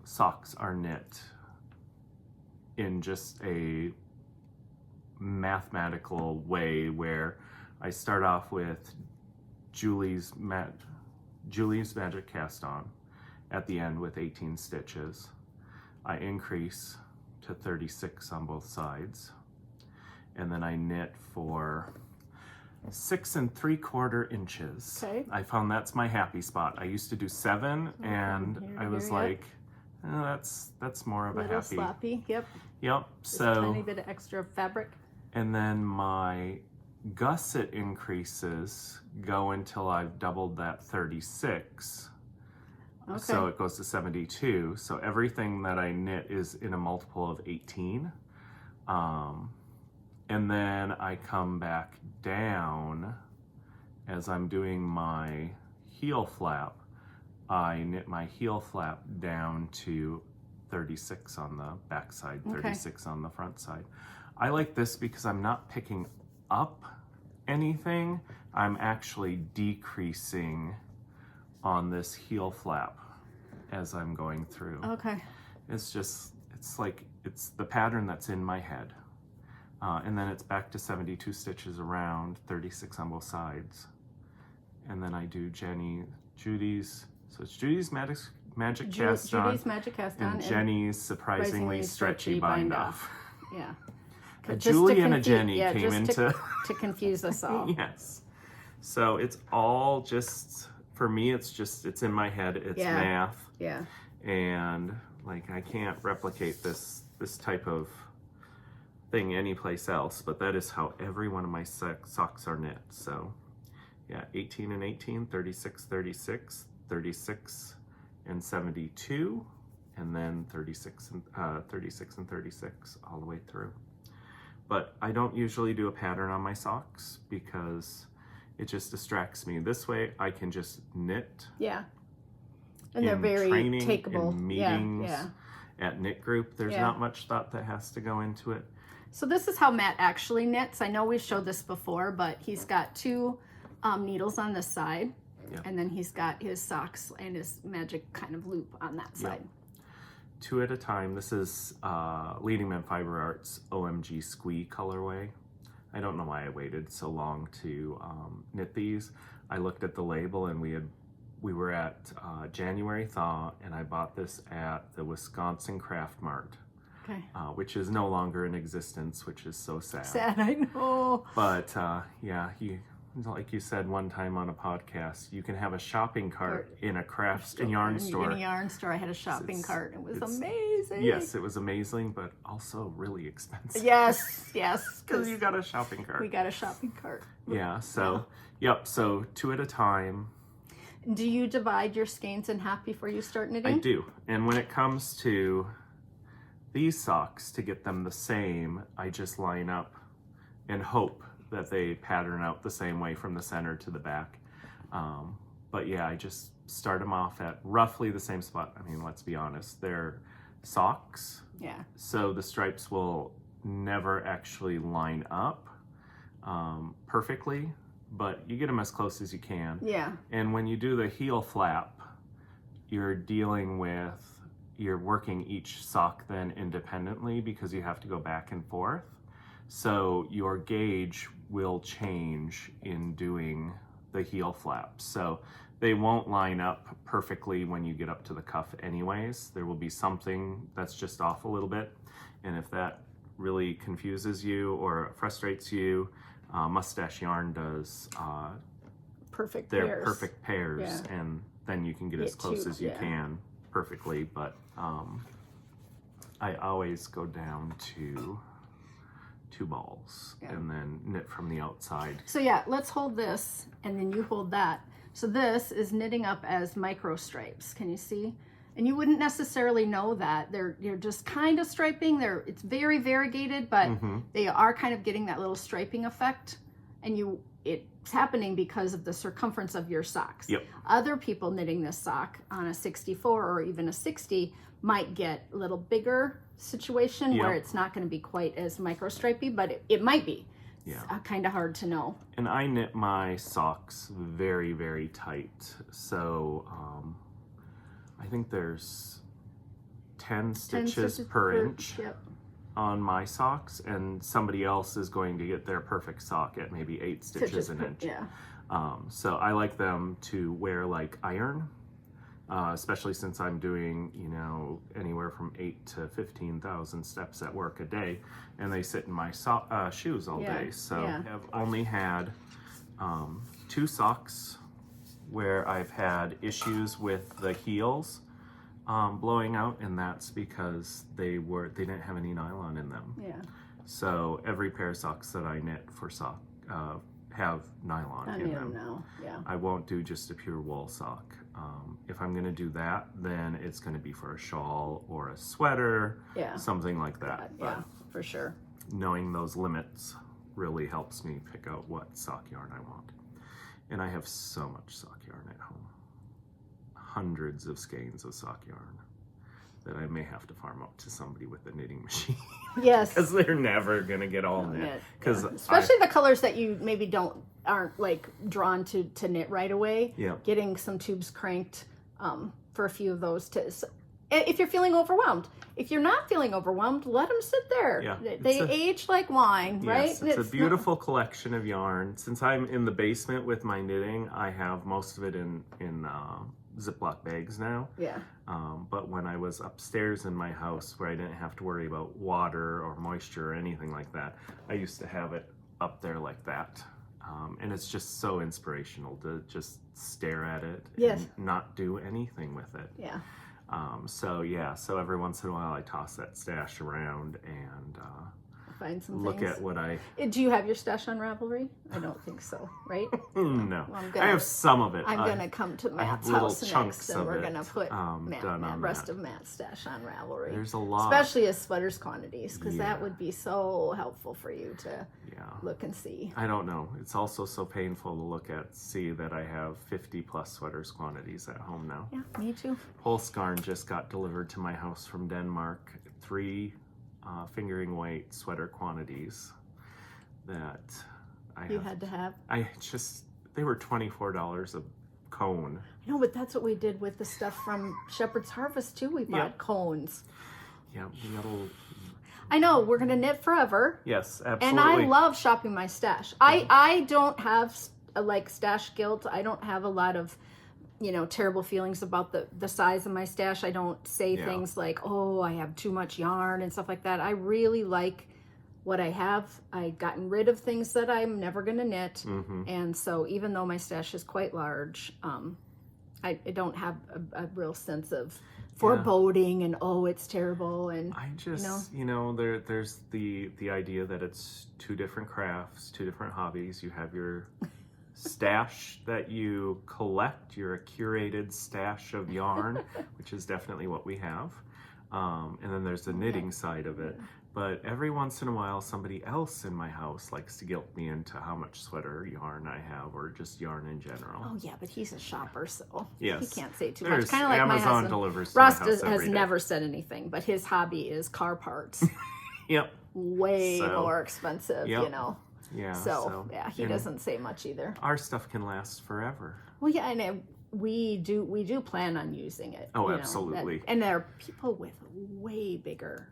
socks are knit in just a mathematical way where I start off with Julie's Magic Cast On at the end with 18 stitches. I increase to 36 on both sides, and then I knit for 6 3/4 inches. Okay. I found that's my happy spot. I used to do 7, and I was like, That's more of a little happy. sloppy. Yep. Yep. Just So a tiny bit of extra fabric. And then my gusset increases go until I've doubled that 36. Okay. So it goes to 72. So everything that I knit is in a multiple of 18. And then I come back down as I'm doing my heel flap. I knit my heel flap down to 36 on the back side, 36 on the front side. I like this because I'm not picking up anything. I'm actually decreasing on this heel flap as I'm going through. Okay. It's the pattern that's in my head. And then it's back to 72 stitches around, 36 on both sides. And then I do Judy's, so it's Judy's Magic Cast On. Judy's Magic Cast On. And Jenny's Surprisingly Stretchy Bind Off. Yeah. Julie and a Jenny came into... to confuse us all. Yes. So it's all just, for me, it's in my head, it's math. Yeah. And like, I can't replicate this type of thing anyplace else, but that is how every one of my socks are knit. So yeah, 18 and 18, 36, 36, 36 and 72, and then 36 and 36 all the way through. But I don't usually do a pattern on my socks because it just distracts me. This way I can just knit. Yeah. And they're very training, takeable. in meetings, at knit group. There's not much thought that has to go into it. So this is how Matt actually knits. I know we've showed this before, but he's got two needles on this side. Yep. And then he's got his socks and his magic kind of loop on that side. Yep. 2 at a time. This is Leading Men Fiber Arts OMG Squee colorway. I don't know why I waited so long to knit these. I looked at the label and we were at January Thaw, and I bought this at the Wisconsin Craft Mart, which is no longer in existence, which is so sad. Sad, I know. But yeah, like you said one time on a podcast, you can have a shopping cart in a yarn store. In a yarn store, I had a shopping cart. It was amazing. Yes, it was amazing, but also really expensive. Yes. Because you got a shopping cart. We got a shopping cart. Yeah, so, yep, so 2 at a time. Do you divide your skeins in half before you start knitting? I do. And when it comes to these socks, to get them the same, I just line up and hope that they pattern out the same way from the center to the back. But yeah, I just start them off at roughly the same spot. I mean, let's be honest, they're socks. Yeah. So the stripes will never actually line up perfectly, but you get them as close as you can. Yeah. And when you do the heel flap, you're working each sock then independently because you have to go back and forth. So your gauge will change in doing the heel flaps. So they won't line up perfectly when you get up to the cuff anyways. There will be something that's just off a little bit. And if that really confuses you or frustrates you, Mustache Yarn does perfect pairs, and then you can get as close as you can perfectly. But I always go down to 2 balls and then knit from the outside. So yeah, let's hold this and then you hold that. So this is knitting up as micro stripes. Can you see? And you wouldn't necessarily know that. They're just kind of striping. It's very variegated, but they are kind of getting that little striping effect. And it's happening because of the circumference of your socks. Yep. Other people knitting this sock on a 64 or even a 60 might get a little bigger situation where it's not going to be quite as micro stripy, but it might be. Yeah. It's kind of hard to know. And I knit my socks very, very tight. So I think there's 10 stitches per inch on my socks, and somebody else is going to get their perfect sock at maybe 8 stitches an inch. Yeah. So I like them to wear like iron, especially since I'm doing, anywhere from 8 to 15,000 steps at work a day, and they sit in my shoes all day. So I've only had 2 socks where I've had issues with the heels. blowing out, and that's because they didn't have any nylon in them. Yeah. So every pair of socks that I knit for sock have nylon in them. Now. Yeah. I won't do just a pure wool sock. If I'm going to do that, then it's going to be for a shawl or a sweater, something like that. Yeah, for sure. Knowing those limits really helps me pick out what sock yarn I want. And I have so much sock yarn at home. Hundreds of skeins of sock yarn that I may have to farm out to somebody with a knitting machine. Yes. Because they're never going to get all knit. Because especially the colors that you maybe aren't like drawn to knit right away. Yeah. Getting some tubes cranked for a few of those if you're feeling overwhelmed. If you're not feeling overwhelmed, let them sit there. Yeah, they age like wine, right? Yes, it's a beautiful collection of yarn. Since I'm in the basement with my knitting, I have most of it in Ziploc bags now. Yeah. But when I was upstairs in my house where I didn't have to worry about water or moisture or anything like that, I used to have it up there like that. And it's just so inspirational to just stare at it and not do anything with it. Yeah. So every once in a while I toss that stash around and find some look things. at what I... Do you have your stash on Ravelry? I don't think so, right? No. Well, I have some of it. I'm going to come to Matt's house next, and we're going to put rest of Matt's stash on Ravelry. There's a lot. Especially as sweaters quantities, because that would be so helpful for you to look and see. I don't know. It's also so painful to see that I have 50 plus sweaters quantities at home now. Yeah, me too. Holskarn just got delivered to my house from Denmark. 3 fingering weight sweater quantities that you had to have. They were $24 a cone. No, but that's what we did with the stuff from Shepherd's Harvest too. We bought cones. Yeah, I know, we're gonna knit forever. Yes, absolutely. And I love shopping my stash. I don't have stash guilt. I don't have a lot of terrible feelings about the size of my stash. I don't say things like, oh, I have too much yarn and stuff like that. I really like what I have. I've gotten rid of things that I'm never going to knit. Mm-hmm. And so even though my stash is quite large, I don't have a real sense of foreboding and, oh, it's terrible. And I just, there's the idea that it's 2 different crafts, 2 different hobbies. You have your stash that you collect, you're a curated stash of yarn, which is definitely what we have. And then there's the knitting side of it. But every once in a while, somebody else in my house likes to guilt me into how much sweater yarn I have, or just yarn in general. Oh yeah, but he's a shopper, so he can't say too much. Kind of like Amazon my husband. Delivers to Ross my house has never said anything, but his hobby is car parts. Yep. Way more expensive, Yeah. So he doesn't say much either. Our stuff can last forever. Well, yeah, and we do plan on using it. Oh, absolutely. And there are people with way bigger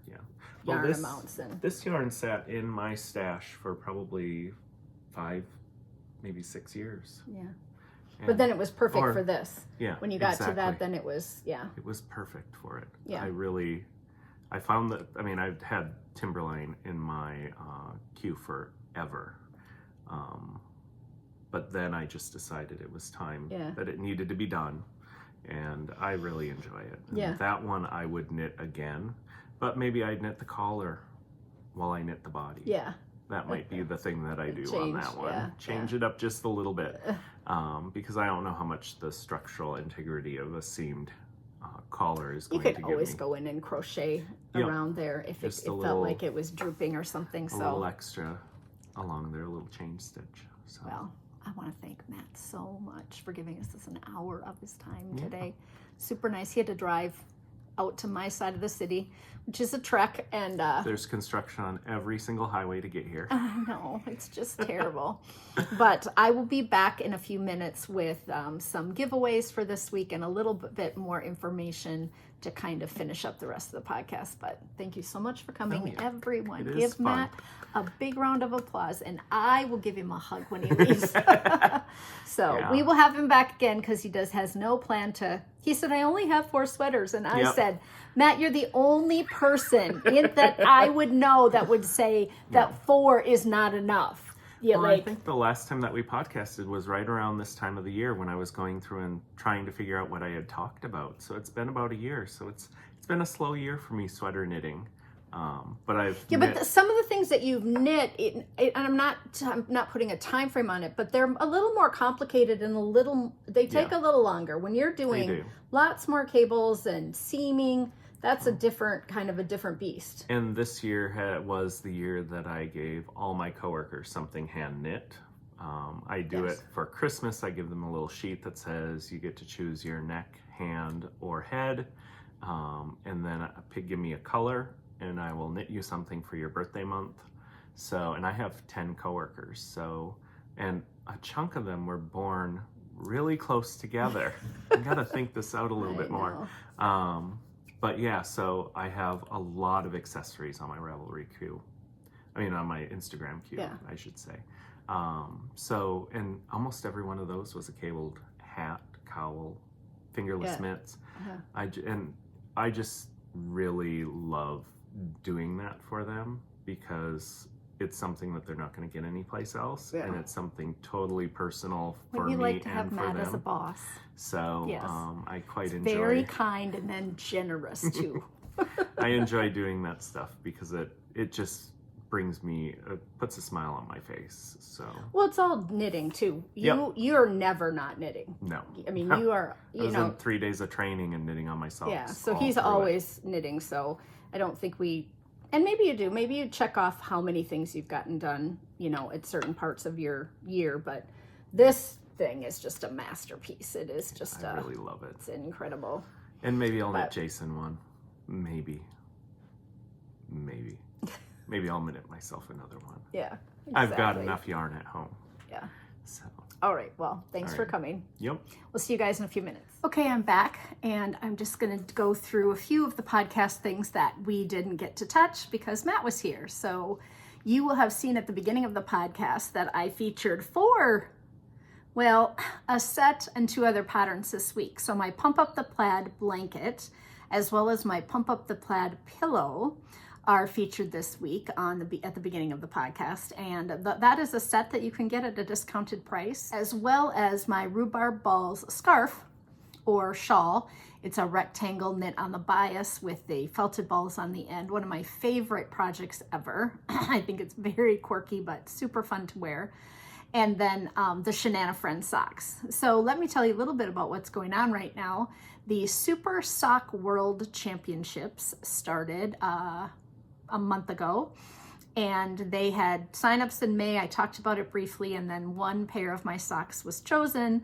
yarn amounts than this yarn sat in my stash for probably 5, maybe 6 years. Yeah. But then it was perfect for this. Yeah. When you got to that, then it was It was perfect for it. Yeah. I found that. I mean, I've had Timberline in my queue forever. But then I just decided it was time that it needed to be done, and I really enjoy it. And that one I would knit again, but maybe I'd knit the collar while I knit the body. Yeah. That might be the thing that I do on that one. Change it up just a little bit, because I don't know how much the structural integrity of a seamed collar is going to give me. You could always go in and crochet around there if it felt like it was drooping or something. A little extra along there, a little chain stitch. So. Well, I want to thank Matt so much for giving us an hour of his time today. Super nice. He had to drive out to my side of the city, which is a trek, and there's construction on every single highway to get here. I know, it's just terrible. But I will be back in a few minutes with some giveaways for this week and a little bit more information to kind of finish up the rest of the podcast. But thank you so much for coming, everyone. Give Matt a big round of applause, and I will give him a hug when he leaves. So we will have him back again, because he has no plan to. He said, I only have 4 sweaters, and I said, Matt, you're the only person that I would know that would say that 4 is not enough. Yeah, well, I think the last time that we podcasted was right around this time of the year when I was going through and trying to figure out what I had talked about. So it's been about a year. So it's been a slow year for me sweater knitting. But I've knit... but some of the things that you've knit, and I'm not putting a time frame on it, but they're a little more complicated and they take a little longer. When you're doing lots more cables and seaming, that's a different beast. And this year was the year that I gave all my coworkers something hand knit. I do it for Christmas. I give them a little sheet that says you get to choose your neck, hand, or head, and then give me a color, and I will knit you something for your birthday month. So, and I have 10 coworkers. So, and a chunk of them were born really close together. I got to think this out a little bit more. But yeah, so I have a lot of accessories on my Ravelry queue. I mean, on my Instagram queue, I should say. So, and almost every one of those was a cabled hat, cowl, fingerless mitts. I just really love doing that for them because it's something that they're not going to get anyplace else, and it's something totally personal for me and for them. You like to have Matt as a boss. So I quite enjoy. Very kind and then generous too. I enjoy doing that stuff because it just brings me, puts a smile on my face. So well, it's all knitting too. You're never not knitting. No, I mean you are. I was in 3 days of training and knitting on my socks. Yeah, so he's always knitting. So I don't think and maybe you do. Maybe you check off how many things you've gotten done, at certain parts of your year. But this thing is just a masterpiece. It is just I really love it. It's incredible. And maybe I'll knit Jason one. Maybe. Maybe I'll knit myself another one. Yeah, exactly. I've got enough yarn at home. Yeah. So. All right. Well, thanks for coming. Yep. We'll see you guys in a few minutes. Okay, I'm back, and I'm just going to go through a few of the podcast things that we didn't get to touch because Matt was here. So you will have seen at the beginning of the podcast that I featured a set and 2 other patterns this week. So my Pump Up the Plaid blanket, as well as my Pump Up the Plaid pillow, are featured this week at the beginning of the podcast, and that is a set that you can get at a discounted price, as well as my Rhubarb Balls scarf or shawl. It's a rectangle knit on the bias with the felted balls on the end. One of my favorite projects ever. I think it's very quirky but super fun to wear. And then the Shenanifriends Socks. So let me tell you a little bit about what's going on right now. The Super Sock World Championships started a month ago, and they had signups in May. I talked about it briefly, and then 1 pair of my socks was chosen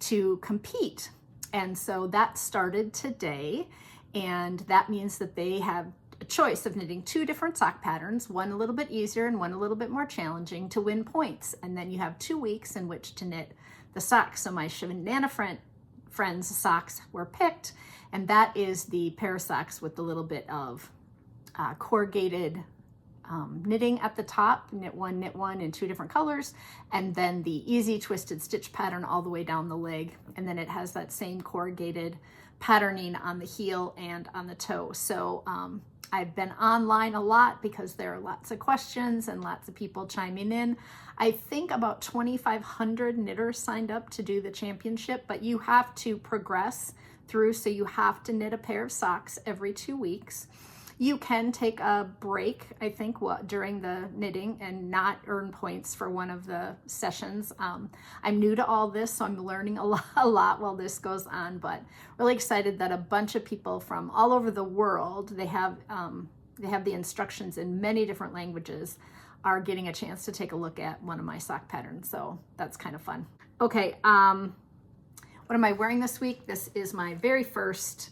to compete. And so that started today, and that means that they have a choice of knitting 2 different sock patterns, one a little bit easier and one a little bit more challenging, to win points. And then you have 2 weeks in which to knit the socks. So my Shenanifriends socks were picked, and that is the pair of socks with a little bit of corrugated knitting at the top, knit one in 2 different colors, and then the easy twisted stitch pattern all the way down the leg, and then it has that same corrugated patterning on the heel and on the toe. So I've been online a lot because there are lots of questions and lots of people chiming in. I think about 2,500 knitters signed up to do the championship, but you have to progress through, so you have to knit a pair of socks every 2 weeks. You can take a break, I think, during the knitting and not earn points for one of the sessions. I'm new to all this, so I'm learning a lot while this goes on, but really excited that a bunch of people from all over the world, they have the instructions in many different languages, are getting a chance to take a look at one of my sock patterns, so that's kind of fun. Okay, what am I wearing this week? This is my very first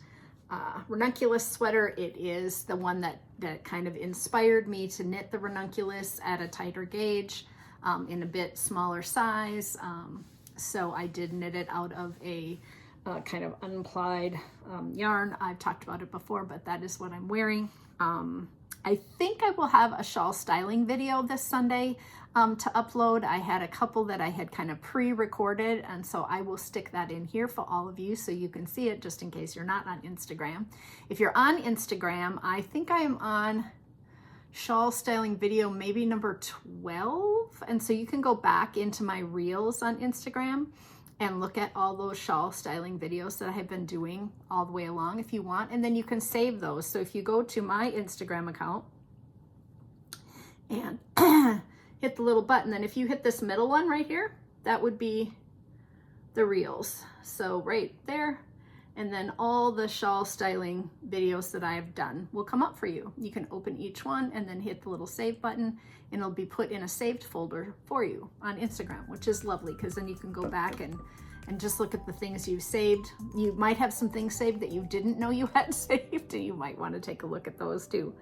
Ranunculus sweater. It is the one that kind of inspired me to knit the Ranunculus at a tighter gauge in a bit smaller size. So I did knit it out of a kind of unplied yarn. I've talked about it before, but that is what I'm wearing. I think I will have a shawl styling video this Sunday to upload. I had a couple that I had kind of pre-recorded, and so I will stick that in here for all of you so you can see it, just in case you're not on Instagram. If you're on Instagram, I think I am on shawl styling video, maybe number 12. And so you can go back into my reels on Instagram and look at all those shawl styling videos that I have been doing all the way along if you want. And then you can save those. So if you go to my Instagram account and hit the little button, then if you hit this middle one right here, that would be the reels. So right there, and then all the shawl styling videos that I have done will come up for you. You can open each one and then hit the little save button, and it'll be put in a saved folder for you on Instagram, which is lovely because then you can go back and just look at the things you saved. You might have some things saved that you didn't know you had saved, and you might want to take a look at those too.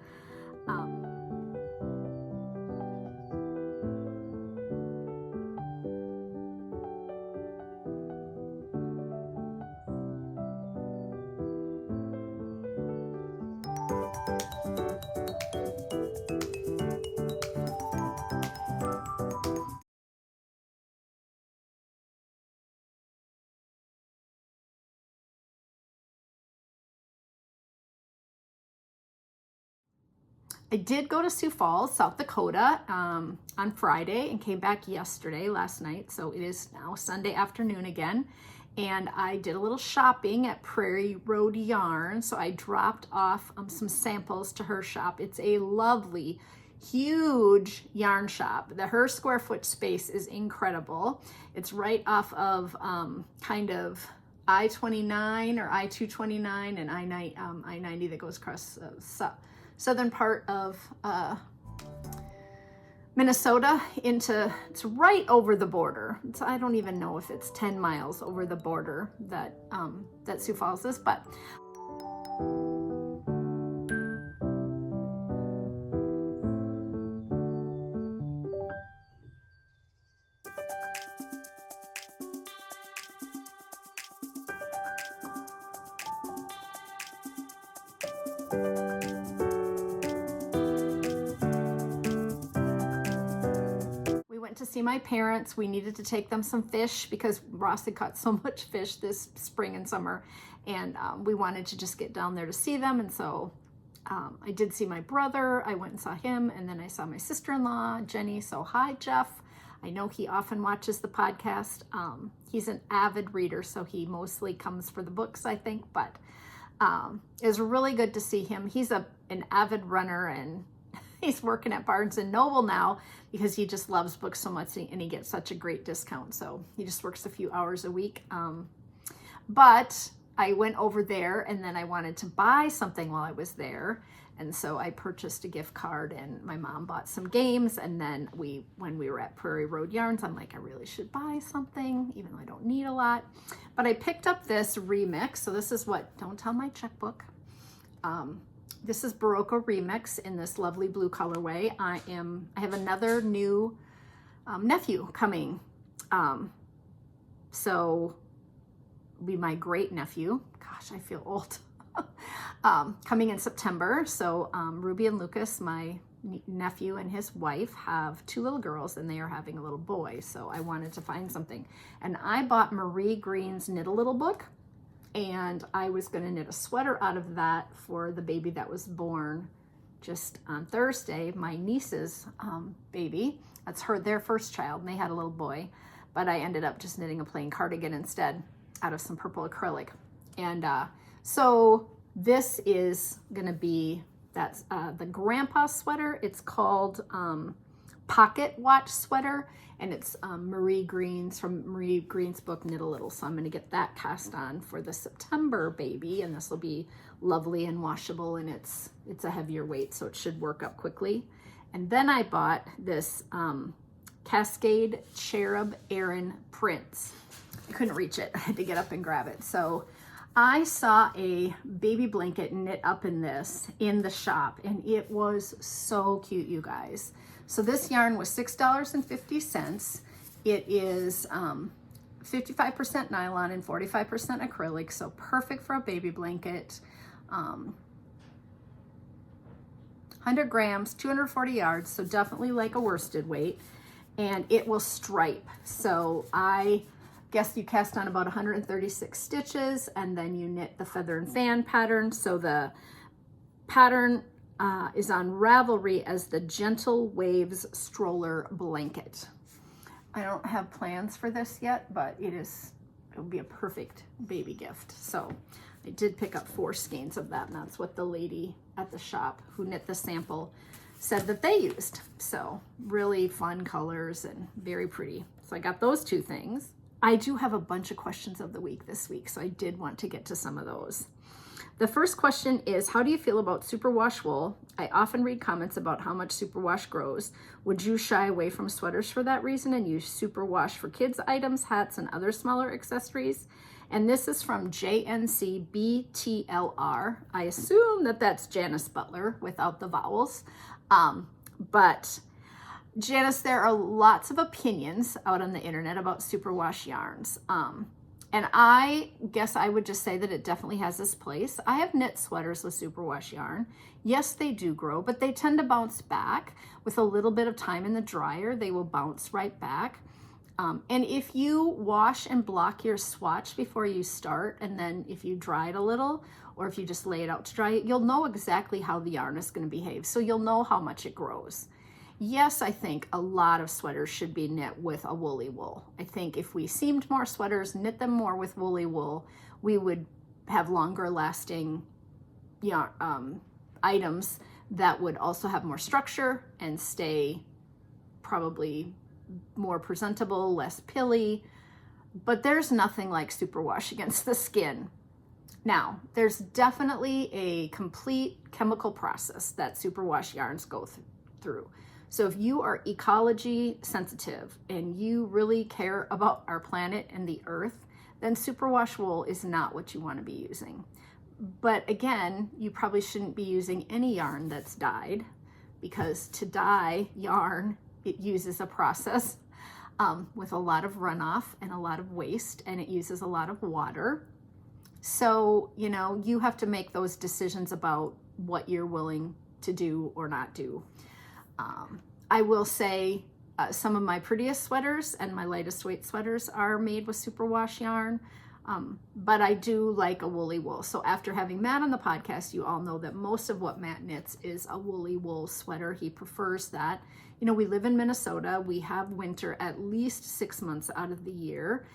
I did go to Sioux Falls, South Dakota on Friday and came back yesterday, last night. So it is now Sunday afternoon again. And I did a little shopping at Prairie Road Yarn. So I dropped off some samples to her shop. It's a lovely, huge yarn shop. Her square foot space is incredible. It's right off of kind of I-29 or I-229 and I-90 that goes across southern part of Minnesota into, it's right over the border. I don't even know if it's 10 miles over the border that Sioux Falls is, but to see my parents. We needed to take them some fish because Ross had caught so much fish this spring and summer, and we wanted to just get down there to see them. And so I did see my brother. I went and saw him, and then I saw my sister-in-law, Jenny. So hi, Jeff. I know he often watches the podcast. He's an avid reader, so he mostly comes for the books, I think, but it was really good to see him. He's an avid runner, and he's working at Barnes & Noble now because he just loves books so much, and he gets such a great discount. So he just works a few hours a week. But I went over there, and then I wanted to buy something while I was there. And so I purchased a gift card, and my mom bought some games. And then when we were at Prairie Road Yarns, I'm like, I really should buy something, even though I don't need a lot. But I picked up this Remix. So this is what, don't tell my checkbook. This is Berroco Remix in this lovely blue colorway. I have another new nephew coming. So be my great nephew. Gosh, I feel old. Coming in September. So Ruby and Lucas, my nephew and his wife, have two little girls, and they are having a little boy. So I wanted to find something. And I bought Marie Green's Knit a Little book. And I was going to knit a sweater out of that for the baby that was born just on Thursday, my niece's baby. That's their first child, and they had a little boy. But I ended up just knitting a plain cardigan instead out of some purple acrylic. And so this is going to be, that's the grandpa sweater. It's called Pocket Watch Sweater. And it's Marie Green's, from Marie Green's book, Knit a Little. So I'm going to get that cast on for the September baby. And this will be lovely and washable. And it's a heavier weight, so it should work up quickly. And then I bought this Cascade Cherub Aran prints. I couldn't reach it. I had to get up and grab it. So I saw a baby blanket knit up in this in the shop. And it was so cute, you guys. So this yarn was $6.50. It is 55% nylon and 45% acrylic, so perfect for a baby blanket. 100 grams, 240 yards, so definitely like a worsted weight. And it will stripe. So I guess you cast on about 136 stitches, and then you knit the feather and fan pattern. So the pattern is on Ravelry as the Gentle Waves Stroller Blanket. I don't have plans for this yet, but it would be a perfect baby gift. So I did pick up 4 skeins of that, and that's what the lady at the shop who knit the sample said that they used. So really fun colors and very pretty. So I got those 2 things. I do have a bunch of questions of the week this week, so I did want to get to some of those. The first question is, how do you feel about superwash wool? I often read comments about how much superwash grows. Would you shy away from sweaters for that reason and use superwash for kids' items, hats, and other smaller accessories? And this is from Jncbtlr. I assume that that's Jncbtlr without the vowels. But Janice, there are lots of opinions out on the internet about superwash yarns. And I guess I would just say that it definitely has its place. I have knit sweaters with superwash yarn. Yes, they do grow, but they tend to bounce back. With a little bit of time in the dryer, they will bounce right back. And if you wash and block your swatch before you start, and then if you dry it a little, or if you just lay it out to dry, you'll know exactly how the yarn is going to behave. So you'll know how much it grows. Yes, I think a lot of sweaters should be knit with a woolly wool. I think if we seamed more sweaters, knit them more with woolly wool, we would have longer lasting items that would also have more structure and stay probably more presentable, less pilly. But there's nothing like superwash against the skin. Now, there's definitely a complete chemical process that superwash yarns go through. So if you are ecology sensitive and you really care about our planet and the earth, then superwash wool is not what you want to be using. But again, you probably shouldn't be using any yarn that's dyed, because to dye yarn, it uses a process with a lot of runoff and a lot of waste, and it uses a lot of water. So, you have to make those decisions about what you're willing to do or not do. I will say some of my prettiest sweaters and my lightest weight sweaters are made with superwash yarn, but I do like a woolly wool. So after having Matt on the podcast, you all know that most of what Matt knits is a woolly wool sweater. He prefers that. We live in Minnesota. We have winter at least 6 months out of the year,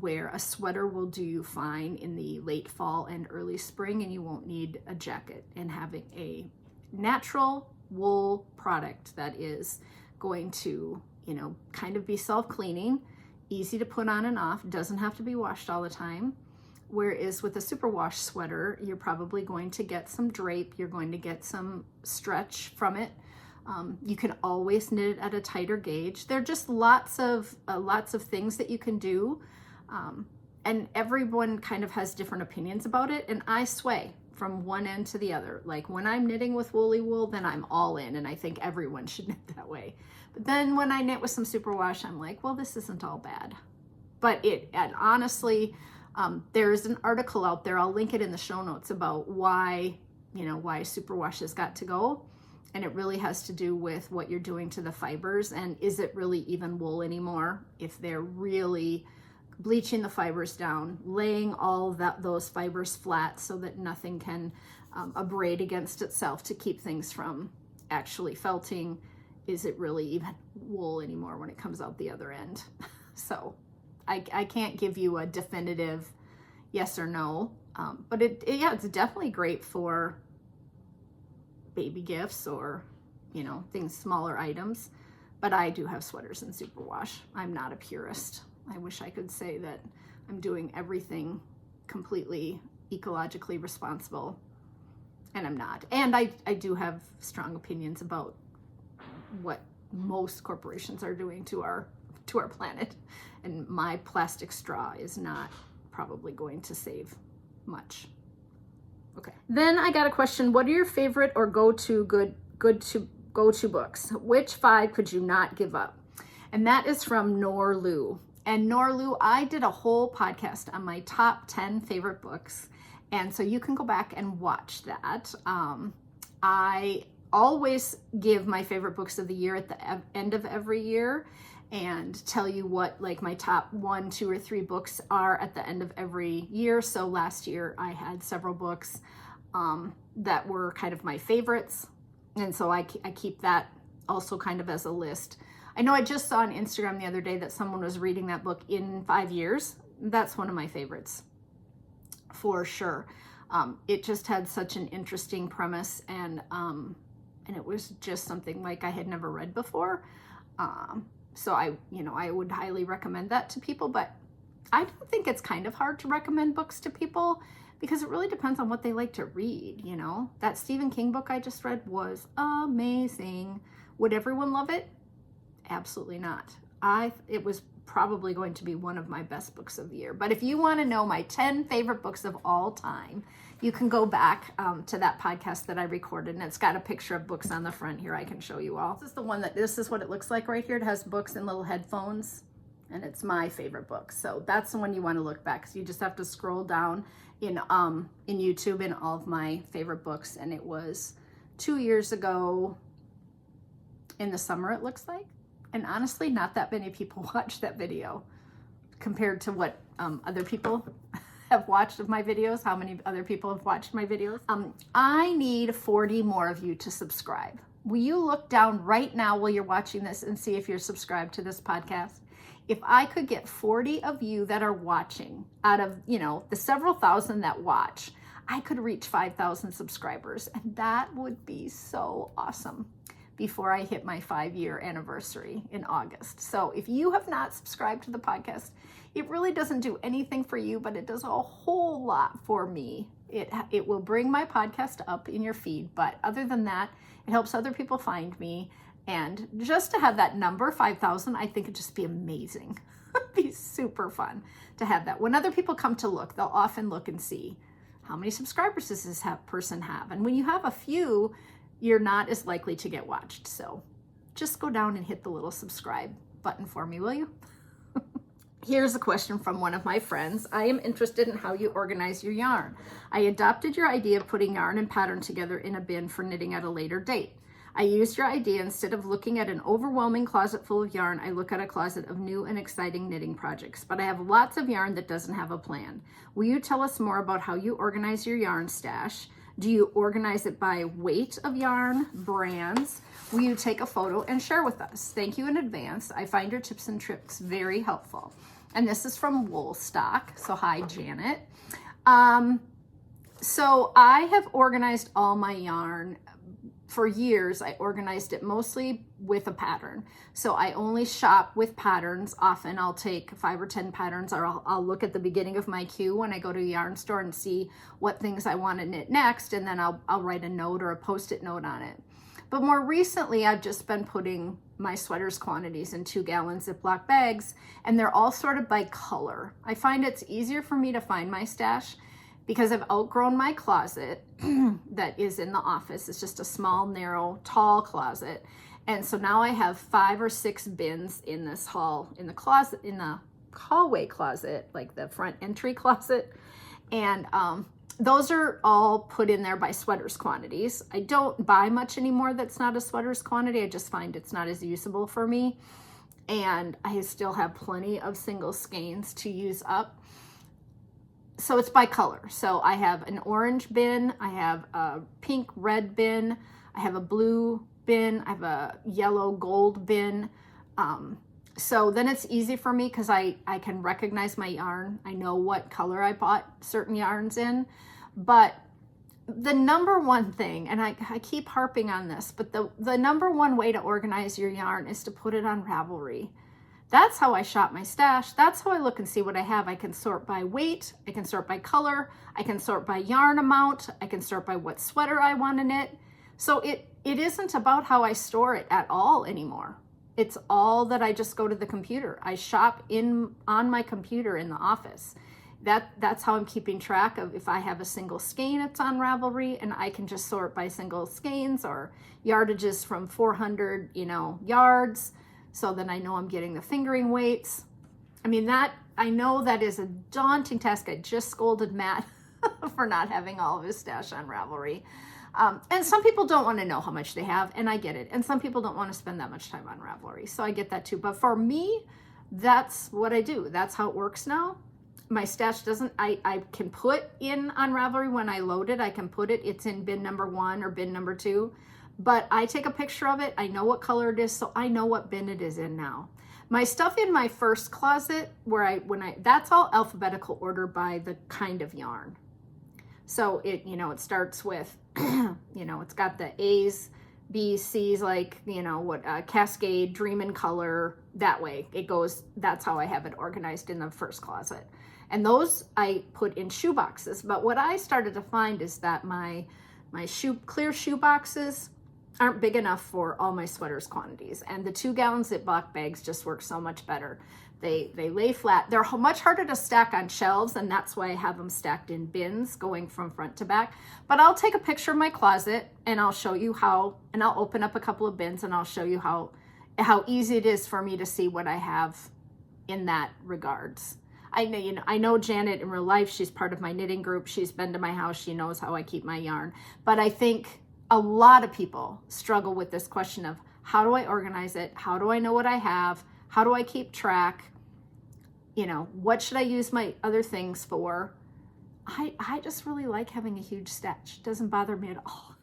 where a sweater will do you fine in the late fall and early spring, and you won't need a jacket. And having a natural wool product that is going to, kind of be self-cleaning, easy to put on and off, doesn't have to be washed all the time. Whereas with a superwash sweater, you're probably going to get some drape, you're going to get some stretch from it. You can always knit it at a tighter gauge. There are just lots of things that you can do. And everyone kind of has different opinions about it. And I sway from one end to the other. Like when I'm knitting with woolly wool, then I'm all in, and I think everyone should knit that way. But then when I knit with some superwash, I'm like, well, this isn't all bad. And honestly, there's an article out there, I'll link it in the show notes, about why superwash has got to go. And it really has to do with what you're doing to the fibers, and is it really even wool anymore if they're really bleaching the fibers down, laying all those fibers flat so that nothing can abrade against itself to keep things from actually felting. Is it really even wool anymore when it comes out the other end? So I can't give you a definitive yes or no, but it's definitely great for baby gifts or things, smaller items. But I do have sweaters in superwash. I'm not a purist. I wish I could say that I'm doing everything completely ecologically responsible, and I'm not. And I do have strong opinions about what most corporations are doing to our planet, and my plastic straw is not probably going to save much. Okay. Then I got a question. What are your favorite or go-to go-to books? Which 5 could you not give up? And that is from Norlu. And Norlu, I did a whole podcast on my top 10 favorite books. And so you can go back and watch that. I always give my favorite books of the year at the end of every year, and tell you what my top 1, 2, or 3 books are at the end of every year. So last year I had several books. that were kind of my favorites. And so I keep that also kind of as a list. I know I just saw on Instagram the other day that someone was reading that book in 5 years. That's one of my favorites for sure. It just had such an interesting premise, and it was just something like I had never read before. So I would highly recommend that to people, but I don't think it's kind of hard to recommend books to people because it really depends on what they like to read, you know? That Stephen King book I just read was amazing. Would everyone love it? Absolutely not. It was probably going to be one of my best books of the year. But if you want to know my 10 favorite books of all time, you can go back to that podcast that I recorded, and it's got a picture of books on the front here. I can show you all. This is what it looks like right here. It has books and little headphones, and it's my favorite book. So that's the one you want to look back, because you just have to scroll down in YouTube in all of my favorite books, and it was 2 years ago in the summer, it looks like. And honestly, not that many people watched that video compared to what other people have watched of my videos, how many other people have watched my videos. I need 40 more of you to subscribe. Will you look down right now while you're watching this and see if you're subscribed to this podcast? If I could get 40 of you that are watching out of, the several thousand that watch, I could reach 5,000 subscribers, and that would be so awesome before I hit my 5-year anniversary in August. So if you have not subscribed to the podcast, it really doesn't do anything for you, but it does a whole lot for me. It will bring my podcast up in your feed, but other than that, it helps other people find me. And just to have that number, 5,000, I think it'd just be amazing. It'd be super fun to have that. When other people come to look, they'll often look and see how many subscribers does this person have. And when you have a few, you're not as likely to get watched. So just go down and hit the little subscribe button for me, will you? Here's a question from one of my friends. I am interested in how you organize your yarn. I adopted your idea of putting yarn and pattern together in a bin for knitting at a later date. I used your idea. Instead of looking at an overwhelming closet full of yarn, I look at a closet of new and exciting knitting projects. But I have lots of yarn that doesn't have a plan. Will you tell us more about how you organize your yarn stash? Do you organize it by weight of yarn, brands? Will you take a photo and share with us? Thank you in advance. I find your tips and tricks very helpful. And this is from Woolstock. So hi, Janet. So I have organized all my yarn. For years, I organized it mostly with a pattern. So I only shop with patterns. Often I'll take 5 or 10 patterns, or I'll look at the beginning of my queue when I go to a yarn store and see what things I want to knit next, and then I'll write a note or a post-it note on it. But more recently, I've just been putting my sweaters quantities in 2-gallon Ziploc bags, and they're all sorted by color. I find it's easier for me to find my stash because I've outgrown my closet that is in the office. It's just a small, narrow, tall closet. And so now I have 5 or 6 bins in this in the hallway closet, like the front entry closet. And those are all put in there by sweaters quantities. I don't buy much anymore that's not a sweaters quantity. I just find it's not as usable for me. And I still have plenty of single skeins to use up. So it's by color. So I have an orange bin, I have a pink red bin, I have a blue bin, I have a yellow gold bin. So then it's easy for me because I can recognize my yarn. I know what color I bought certain yarns in. But the number one thing, and I keep harping on this, but the number one way to organize your yarn is to put it on Ravelry. That's how I shop my stash. That's how I look and see what I have. I can sort by weight. I can sort by color. I can sort by yarn amount. I can sort by what sweater I want to knit. So it isn't about how I store it at all anymore. It's all that I just go to the computer. I shop on my computer in the office. That's how I'm keeping track of if I have a single skein, it's on Ravelry, and I can just sort by single skeins or yardages from 400, yards. So then I know I'm getting the fingering weights. I mean, I know that is a daunting task. I just scolded Matt for not having all of his stash on Ravelry. And some people don't want to know how much they have, and I get it. And some people don't want to spend that much time on Ravelry, so I get that too. But for me, that's what I do. That's how it works now. my stash doesn't, I can put in on Ravelry when I load it. I can put it, it's in bin number 1 or bin number 2, but I take a picture of it. I know what color it is, so I know what bin it is in now. My stuff in my first closet, that's all alphabetical order by the kind of yarn. So it, you know, it starts with, you know, it's got the A's, B's, C's, like, you know, what, Cascade, Dream in Color, that way it goes. That's how I have it organized in the first closet. And those I put in shoe boxes. But what I started to find is that my clear shoe boxes aren't big enough for all my sweaters quantities. And the 2-gallon Ziploc bags just work so much better. They lay flat. They're much harder to stack on shelves, and that's why I have them stacked in bins going from front to back. But I'll take a picture of my closet and I'll show you how, and I'll open up a couple of bins and I'll show you how easy it is for me to see what I have in that regards. I know Janet in real life. She's part of my knitting group. She's been to my house. She knows how I keep my yarn. But I think a lot of people struggle with this question of, how do I organize it? How do I know what I have? How do I keep track? You know, what should I use my other things for? I just really like having a huge stash. It doesn't bother me at all.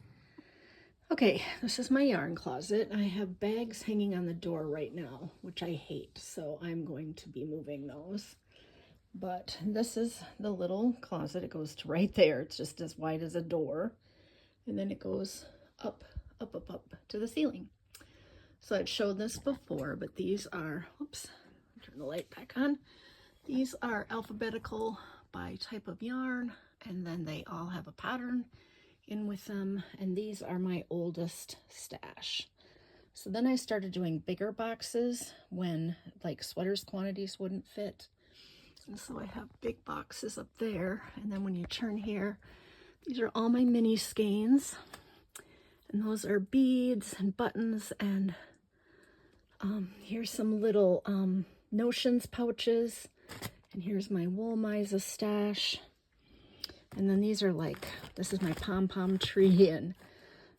Okay, this is my yarn closet. I have bags hanging on the door right now, which I hate, so I'm going to be moving those. But this is the little closet. It goes to right there. It's just as wide as a door. And then it goes up to the ceiling. So I've showed this before, but these are, oops, turn the light back on. These are alphabetical by type of yarn, and then they all have a pattern in with them, and these are my oldest stash. So then I started doing bigger boxes when like sweaters quantities wouldn't fit. And so I have big boxes up there, and then when you turn here, these are all my mini skeins, and those are beads and buttons, and here's some little notions pouches, and here's my wool miza stash, and then these are like, this is my pom-pom tree and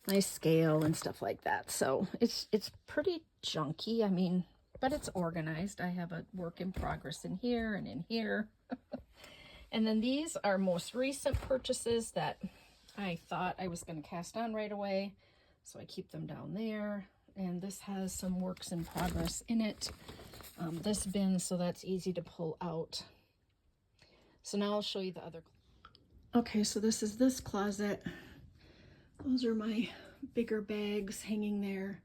my scale and stuff like that. So it's pretty junky, I mean, but it's organized. I have a work in progress in here and in here. And then these are most recent purchases that I thought I was going to cast on right away, so I keep them down there. And this has some works in progress in it. This bin, so that's easy to pull out. So now I'll show you the other. Okay, so this is this closet. Those are my bigger bags hanging there.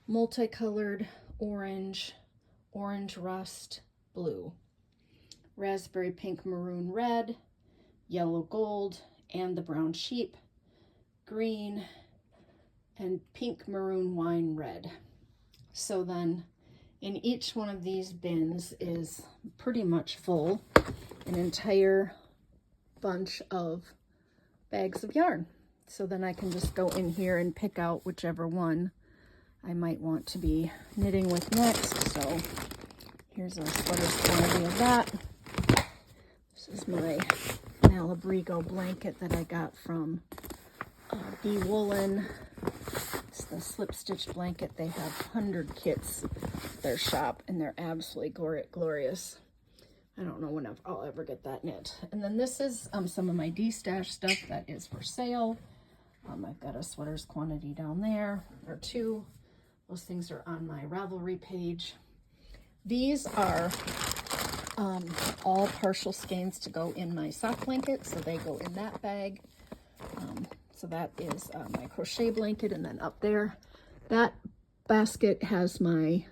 Multicolored orange, orange rust, blue, raspberry pink, maroon, red, yellow gold, and the brown sheep, green, and pink, maroon, wine, red. So then in each one of these bins is pretty much full, an entire bunch of bags of yarn. So then I can just go in here and pick out whichever one I might want to be knitting with next. So here's a sweater quantity of that. This is my Malabrigo blanket that I got from Bee Woolen. It's the slip stitch blanket. They have 100 kits at their shop, and they're absolutely glorious. I don't know when I'll ever get that knit. And then this is some of my D-stash stuff that is for sale. I've got a sweaters quantity down there, or 2. Those things are on my Ravelry page. These are all partial skeins to go in my sock blanket, so they go in that bag. So that is my crochet blanket, and then up there, that basket has my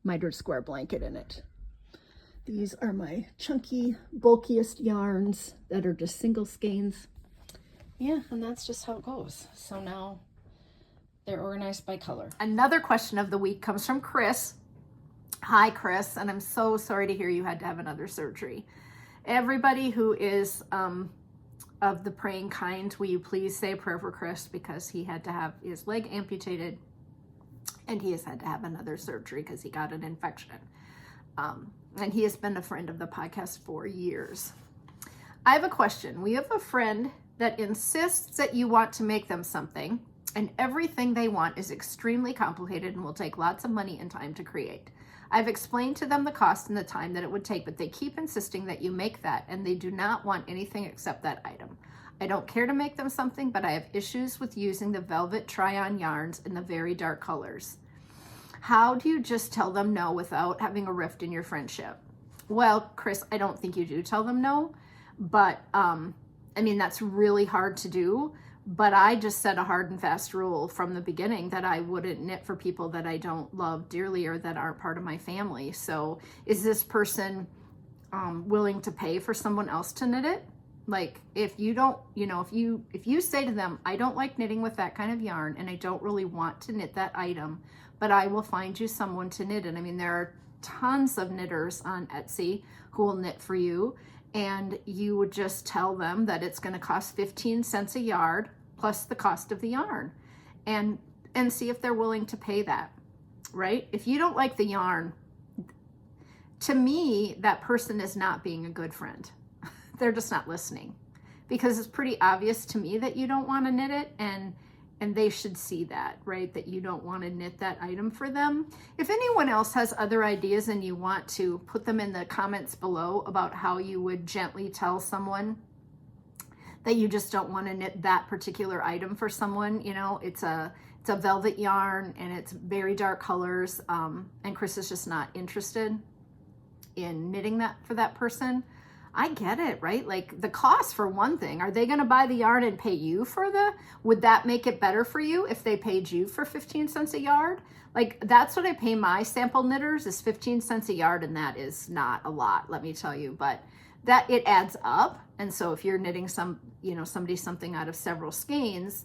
mitered square blanket in it. These are my chunky, bulkiest yarns that are just single skeins. Yeah, and that's just how it goes. So now they're organized by color. Another question of the week comes from Chris. Hi, Chris, and I'm so sorry to hear you had to have another surgery. Everybody who is of the praying kind, will you please say a prayer for Chris, because he had to have his leg amputated and he has had to have another surgery because he got an infection. And he has been a friend of the podcast for years. I have a question. We have a friend that insists that you want to make them something, and everything they want is extremely complicated and will take lots of money and time to create. I've explained to them the cost and the time that it would take, but they keep insisting that you make that, and they do not want anything except that item. I don't care to make them something, but I have issues with using the velvet try-on yarns in the very dark colors. How do you just tell them no without having a rift in your friendship? Well, Chris, I don't think you do tell them no, but I mean, that's really hard to do. But I just set a hard and fast rule from the beginning that I wouldn't knit for people that I don't love dearly or that aren't part of my family. So is this person willing to pay for someone else to knit it? Like, if you don't, you know, if you say to them, I don't like knitting with that kind of yarn and I don't really want to knit that item, but I will find you someone to knit it. I mean, there are tons of knitters on Etsy who will knit for you, and you would just tell them that it's going to cost 15 cents a yard plus the cost of the yarn, and see if they're willing to pay that, right? If you don't like the yarn, to me, that person is not being a good friend. They're just not listening, because it's pretty obvious to me that you don't want to knit it, and they should see that, right? That you don't want to knit that item for them. If anyone else has other ideas and you want to put them in the comments below about how you would gently tell someone that you just don't want to knit that particular item for someone, you know, it's a velvet yarn and it's very dark colors, and Chris is just not interested in knitting that for that person. I get it, right? Like, the cost for one thing, are they going to buy the yarn and pay you for would that make it better for you if they paid you for 15 cents a yard? Like, that's what I pay my sample knitters, is 15 cents a yard, and that is not a lot, let me tell you, but that it adds up. And so if you're knitting somebody something out of several skeins,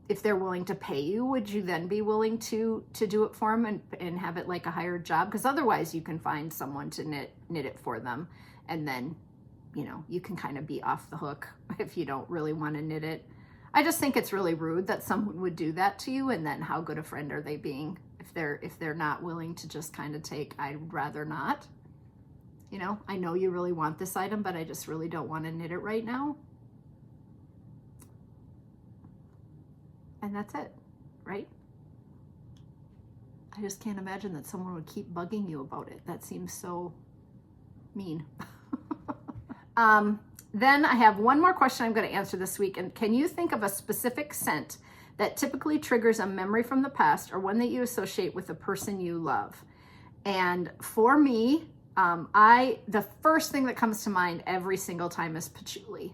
if they're willing to pay you, would you then be willing to do it for them and have it like a hired job? Because otherwise you can find someone to knit it for them, and then, you know, you can kind of be off the hook if you don't really want to knit it. I just think it's really rude that someone would do that to you, and then how good a friend are they being if they're not willing to just kind of take, I'd rather not. You know, I know you really want this item, but I just really don't want to knit it right now. And that's it, right? I just can't imagine that someone would keep bugging you about it. That seems so mean. Then I have one more question I'm going to answer this week. And can you think of a specific scent that typically triggers a memory from the past, or one that you associate with a person you love? And for me, the first thing that comes to mind every single time is patchouli.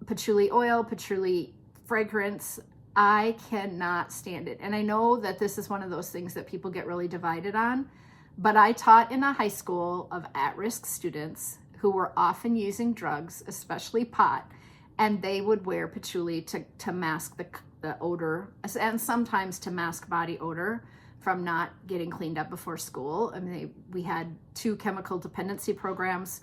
Patchouli oil, patchouli fragrance. I cannot stand it. And I know that this is one of those things that people get really divided on, but I taught in a high school of at-risk students who were often using drugs, especially pot, and they would wear patchouli to mask the odor, and sometimes to mask body odor from not getting cleaned up before school. I mean, we had 2 chemical dependency programs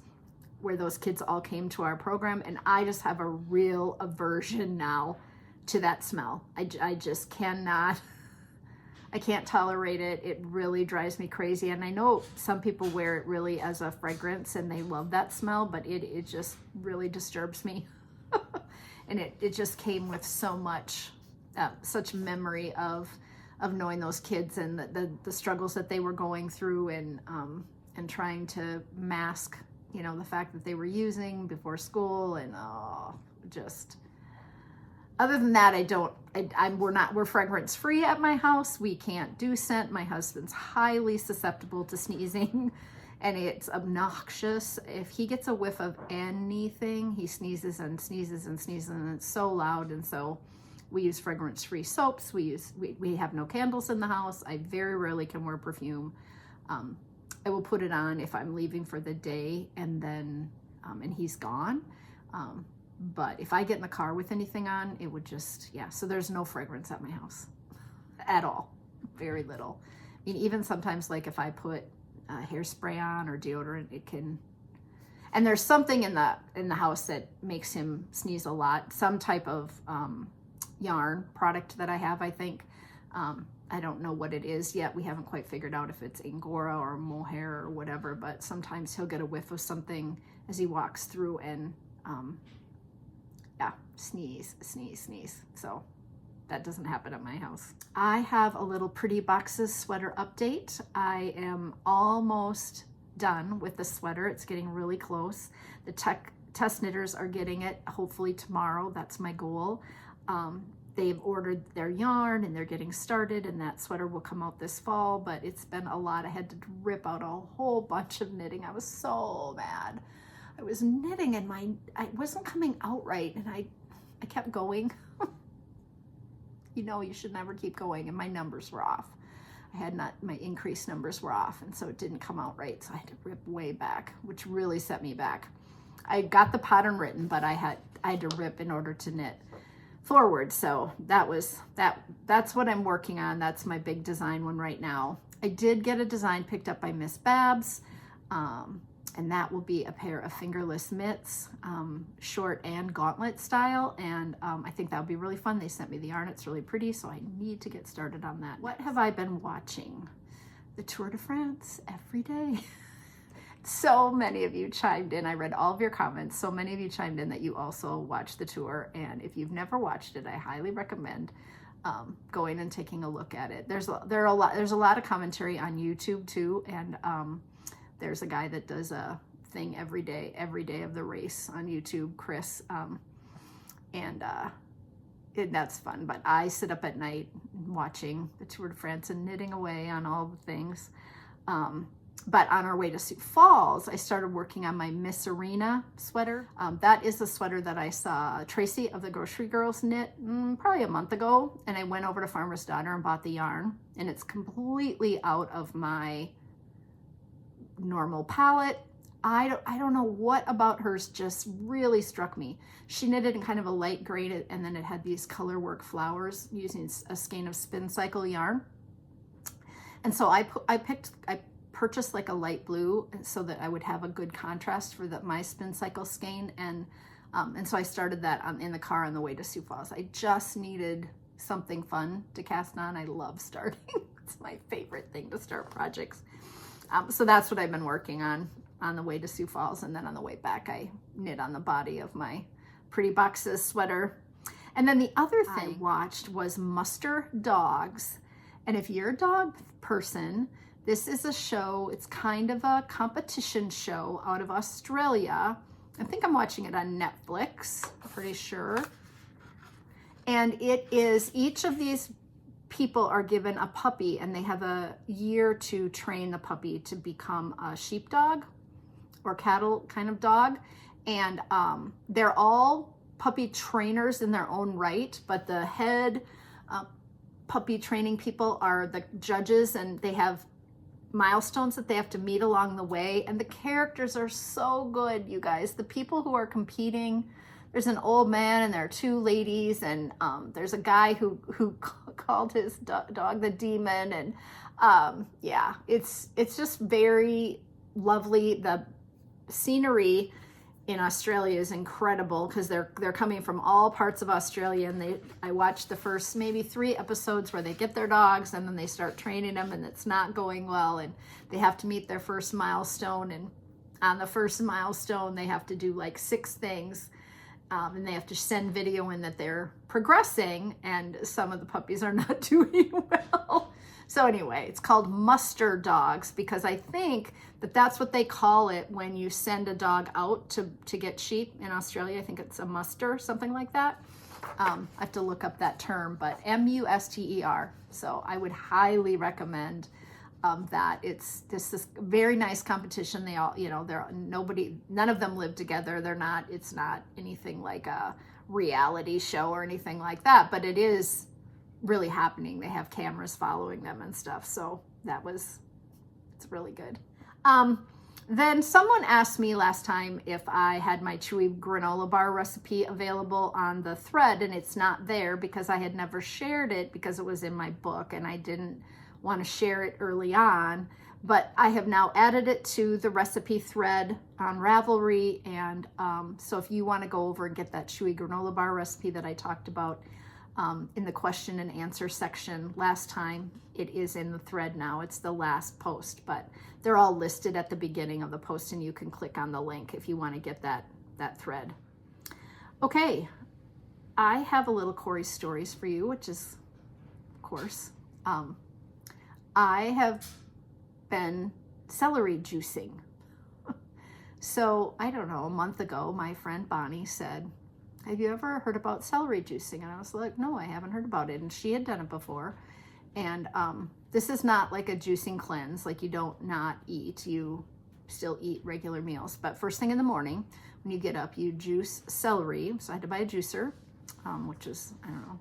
where those kids all came to our program, and I just have a real aversion now to that smell. I just cannot, I can't tolerate it. It really drives me crazy. And I know some people wear it really as a fragrance and they love that smell, but it just really disturbs me. And it just came with so much, such memory of knowing those kids and the struggles that they were going through, and trying to mask, you know, the fact that they were using before school, and just, other than that, we're fragrance free at my house. We can't do scent. My husband's highly susceptible to sneezing, and it's obnoxious. If he gets a whiff of anything, he sneezes and sneezes and sneezes, and it's so loud. And so we use fragrance free soaps. We have no candles in the house. I very rarely can wear perfume. I will put it on if I'm leaving for the day, and then and he's gone. But if I get in the car with anything on, it would just, yeah. So there's no fragrance at my house at all. Very little. I mean, even sometimes, like if I put hairspray on or deodorant, it can. And there's something in the house that makes him sneeze a lot. Some type of yarn product that I have, I think. I don't know what it is yet. We haven't quite figured out if it's Angora or mohair or whatever, but sometimes he'll get a whiff of something as he walks through, and yeah, sneeze. So that doesn't happen at my house. I have a little Pretty Boxes sweater update. I am almost done with the sweater. It's getting really close. The test knitters are getting it hopefully tomorrow. That's my goal. They've ordered their yarn and they're getting started, and that sweater will come out this fall, but it's been a lot. I had to rip out a whole bunch of knitting. I was so mad. I was knitting and I wasn't coming out right, and I kept going. You know, you should never keep going, and my numbers were off. My increase numbers were off, and so it didn't come out right, so I had to rip way back, which really set me back. I got the pattern written, but I had to rip in order to knit forward. So that's what I'm working on. That's my big design one right now. I did get a design picked up by Miss Babs, and that will be a pair of fingerless mitts, short and gauntlet style, and I think that would be really fun. They sent me the yarn. It's really pretty, so I need to get started on that. What have I been watching? The Tour de France every day. So many of you chimed in. I read all of your comments. So many of you chimed in that you also watched the tour. And if you've never watched it, I highly recommend going and taking a look at it. There's a lot of commentary on YouTube too. And there's a guy that does a thing every day of the race on YouTube, Chris. That's fun. But I sit up at night watching the Tour de France and knitting away on all the things. But on our way to Sioux Falls, I started working on my Misurina sweater. That is the sweater that I saw Tracy of the Grocery Girls knit probably a month ago. And I went over to Farmer's Daughter and bought the yarn. And it's completely out of my normal palette. I don't know what about hers just really struck me. She knitted in kind of a light gray, and then it had these color work flowers using a skein of Spincycle yarn. And so I purchased like a light blue so that I would have a good contrast for my Spincycle skein, and so I started that in the car on the way to Sioux Falls. I just needed something fun to cast on. I love starting. It's my favorite thing to start projects. So that's what I've been working on the way to Sioux Falls, and then on the way back I knit on the body of my Pretty Boxes sweater. And then the other thing I watched was Muster Dogs, and if you're a dog person, this is a show. It's kind of a competition show out of Australia. I think I'm watching it on Netflix, I'm pretty sure. And it is, each of these people are given a puppy, and they have a year to train the puppy to become a sheepdog or cattle kind of dog. And they're all puppy trainers in their own right, but the head puppy training people are the judges, and they have milestones that they have to meet along the way, and the characters are so good, you guys. The people who are competing, there's an old man and there are two ladies, and there's a guy who called his dog the demon, and yeah, it's just very lovely. The scenery in Australia is incredible because they're coming from all parts of Australia, and I watched the first maybe 3 episodes where they get their dogs and then they start training them, and it's not going well, and they have to meet their first milestone, and on the first milestone they have to do like 6 things, and they have to send video in that they're progressing, and some of the puppies are not doing well. So anyway, it's called Muster Dogs because I think that's what they call it when you send a dog out to get sheep in Australia. I think it's a muster, something like that. I have to look up that term, but M-U-S-T-E-R. So I would highly recommend that. It's this very nice competition. They all, none of them live together. It's not anything like a reality show or anything like that, but it is really happening. They have cameras following them and stuff. So it's really good. Then someone asked me last time if I had my chewy granola bar recipe available on the thread, and it's not there because I had never shared it because it was in my book and I didn't want to share it early on, but I have now added it to the recipe thread on Ravelry, and so if you want to go over and get that chewy granola bar recipe that I talked about in the question and answer section last time, it is in the thread now. It's the last post, but they're all listed at the beginning of the post, and you can click on the link if you want to get that thread. Okay, I have a little Cori stories for you, which is, of course, I have been celery juicing. So I don't know, a month ago, my friend Bonnie said, have you ever heard about celery juicing? And I was like, no, I haven't heard about it. And she had done it before. And this is not like a juicing cleanse, like you don't not eat, you still eat regular meals. But first thing in the morning, when you get up, you juice celery. So I had to buy a juicer, which is, I don't know,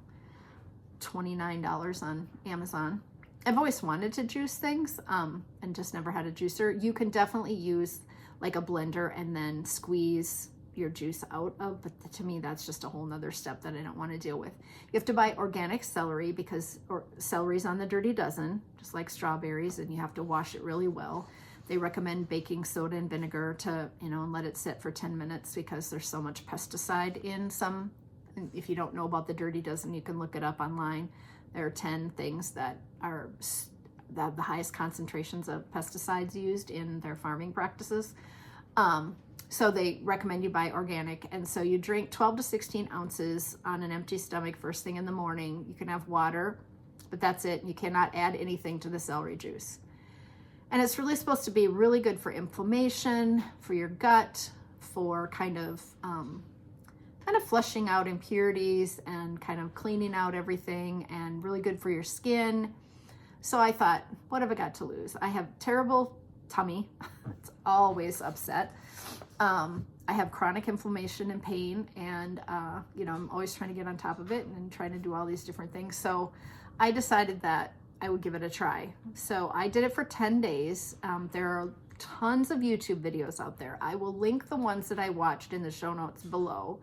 $29 on Amazon. I've always wanted to juice things and just never had a juicer. You can definitely use like a blender and then squeeze your juice out of, but to me that's just a whole nother step that I don't want to deal with. You have to buy organic celery because celery's on the dirty dozen, just like strawberries, and you have to wash it really well. They recommend baking soda and vinegar to, and let it sit for 10 minutes because there's so much pesticide in some. And if you don't know about the dirty dozen, you can look it up online. There are 10 things that are the highest concentrations of pesticides used in their farming practices. So they recommend you buy organic. And so you drink 12 to 16 ounces on an empty stomach first thing in the morning. You can have water, but that's it. You cannot add anything to the celery juice. And it's really supposed to be really good for inflammation, for your gut, for kind of flushing out impurities and kind of cleaning out everything, and really good for your skin. So I thought, what have I got to lose? I have terrible tummy. It's always upset. I have chronic inflammation and pain, and I'm always trying to get on top of it and trying to do all these different things. So I decided that I would give it a try. So I did it for 10 days. There are tons of YouTube videos out there. I will link the ones that I watched in the show notes below.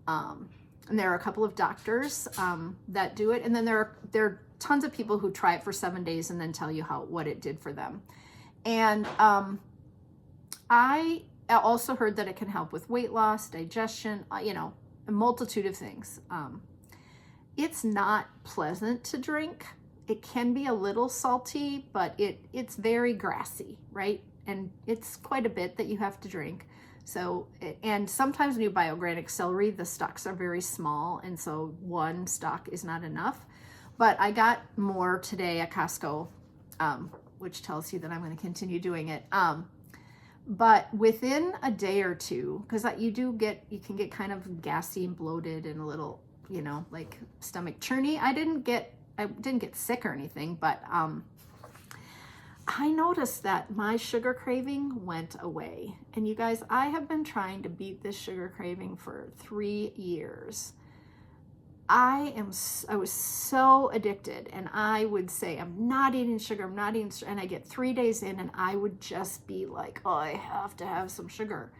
And there are a couple of doctors that do it, and then there are tons of people who try it for 7 days and then tell you what it did for them. And I also heard that it can help with weight loss, digestion, a multitude of things. It's not pleasant to drink. It can be a little salty, but it's very grassy, right? And it's quite a bit that you have to drink. So, and sometimes when you buy organic celery, the stalks are very small, and so one stalk is not enough. But I got more today at Costco, which tells you that I'm going to continue doing it. But within a day or two, because you can get kind of gassy and bloated and a little, like stomach churny. I didn't get sick or anything, but I noticed that my sugar craving went away. And you guys, I have been trying to beat this sugar craving for 3 years. I was so addicted, and I would say, I'm not eating sugar, and I get 3 days in and I would just be like, oh, I have to have some sugar.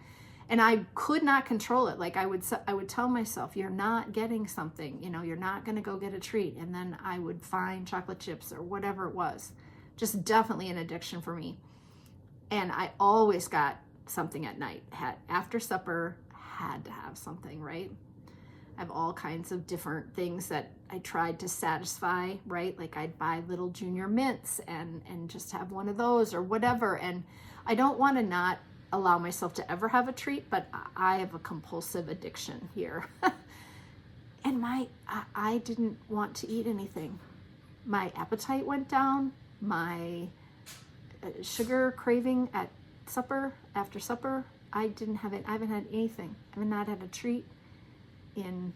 And I could not control it. Like I would tell myself, you're not getting something, you're not going to go get a treat. And then I would find chocolate chips or whatever it was. Just definitely an addiction for me. And I always got something at night. After supper, had to have something, right? I have all kinds of different things that I tried to satisfy, right? Like I'd buy little junior mints and just have one of those or whatever. And I don't want to not allow myself to ever have a treat, but I have a compulsive addiction here. And I didn't want to eat anything. My appetite went down. My sugar craving at supper, after supper, I didn't have it. I haven't had anything. I have not had a treat in.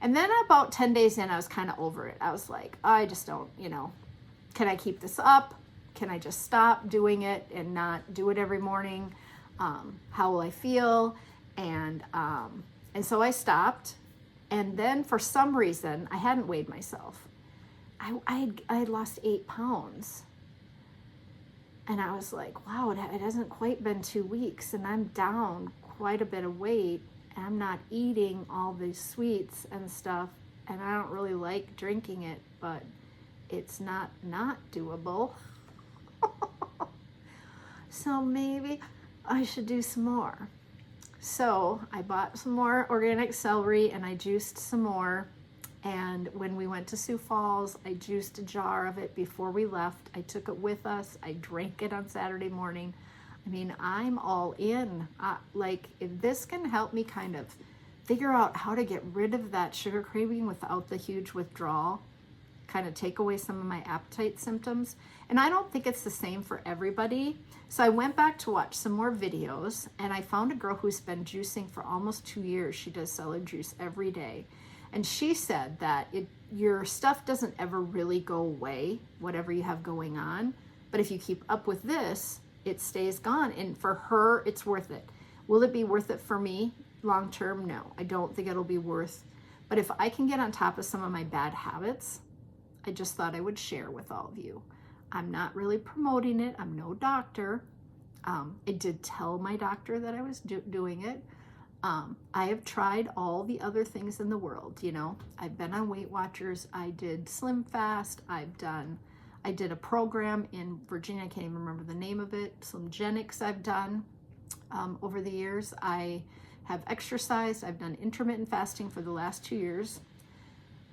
And then about 10 days in, I was kind of over it. I was like, I just don't, can I keep this up? Can I just stop doing it and not do it every morning? How will I feel? And so I stopped. And then for some reason, I hadn't weighed myself. I had lost 8 pounds. And I was like, wow, it hasn't quite been 2 weeks, and I'm down quite a bit of weight. And I'm not eating all these sweets and stuff, and I don't really like drinking it, but it's not doable. So maybe I should do some more. So I bought some more organic celery and I juiced some more. And when we went to Sioux Falls, I juiced a jar of it before we left. I took it with us. I drank it on Saturday morning. I mean, I'm all in. Like, if this can help me kind of figure out how to get rid of that sugar craving without the huge withdrawal, kind of take away some of my appetite symptoms. And I don't think it's the same for everybody. So I went back to watch some more videos, and I found a girl who's been juicing for almost 2 years. She does celery juice every day. And she said that your stuff doesn't ever really go away, whatever you have going on. But if you keep up with this, it stays gone. And for her, it's worth it. Will it be worth it for me long term? No, I don't think it'll be worth. But if I can get on top of some of my bad habits, I just thought I would share with all of you. I'm not really promoting it. I'm no doctor. I did tell my doctor that I was doing it. I have tried all the other things in the world. You know, I've been on Weight Watchers. I did Slim Fast. I did a program in Virginia. I can't even remember the name of it. Slimgenics I've done over the years. I have exercised. I've done intermittent fasting for the last 2 years.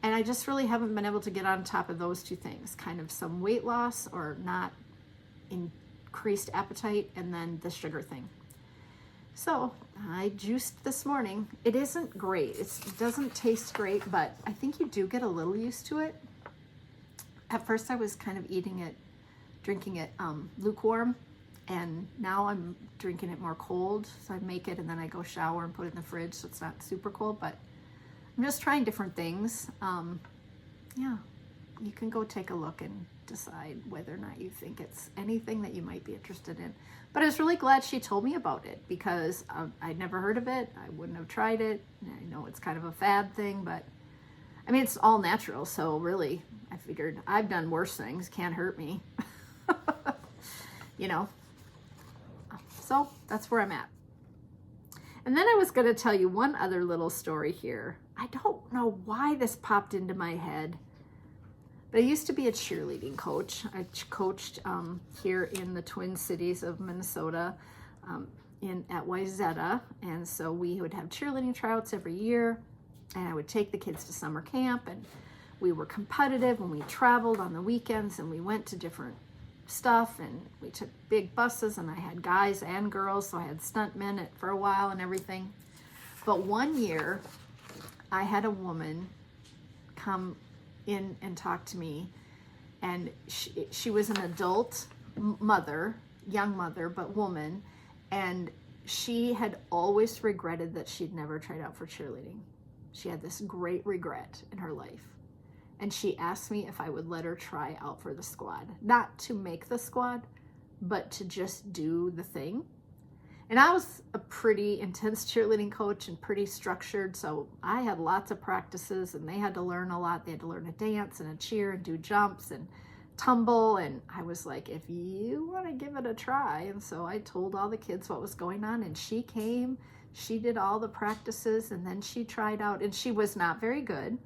And I just really haven't been able to get on top of those two things, kind of some weight loss or not increased appetite, and then the sugar thing. So I juiced this morning. It isn't great. It doesn't taste great, but I think you do get a little used to it. At first I was kind of drinking it lukewarm, and now I'm drinking it more cold. So I make it and then I go shower and put it in the fridge so it's not super cold, but I'm just trying different things. Yeah, you can go take a look and decide whether or not you think it's anything that you might be interested in. But I was really glad she told me about it, because I'd never heard of it. I wouldn't have tried it. I know it's kind of a fad thing, but I mean, it's all natural. So really, I figured I've done worse things. Can't hurt me. You know? So that's where I'm at. And then I was going to tell you one other little story here. I don't know why this popped into my head, but I used to be a cheerleading coach. I coached here in the Twin Cities of Minnesota at WHATCHA. And so we would have cheerleading tryouts every year, and I would take the kids to summer camp, and we were competitive, and we traveled on the weekends, and we went to different stuff, and we took big buses, and I had guys and girls, so I had stuntmen for a while and everything. But one year I had a woman come in and talk to me, and she was an adult mother, young mother, but woman, and she had always regretted that she'd never tried out for cheerleading. She had this great regret in her life. And she asked me if I would let her try out for the squad. Not to make the squad, but to just do the thing. And I was a pretty intense cheerleading coach and pretty structured, so I had lots of practices, and they had to learn a lot. They had to learn to dance and a cheer and do jumps and tumble, and I was like, if you want to give it a try. And so I told all the kids what was going on, and she came, she did all the practices, and then she tried out, and she was not very good.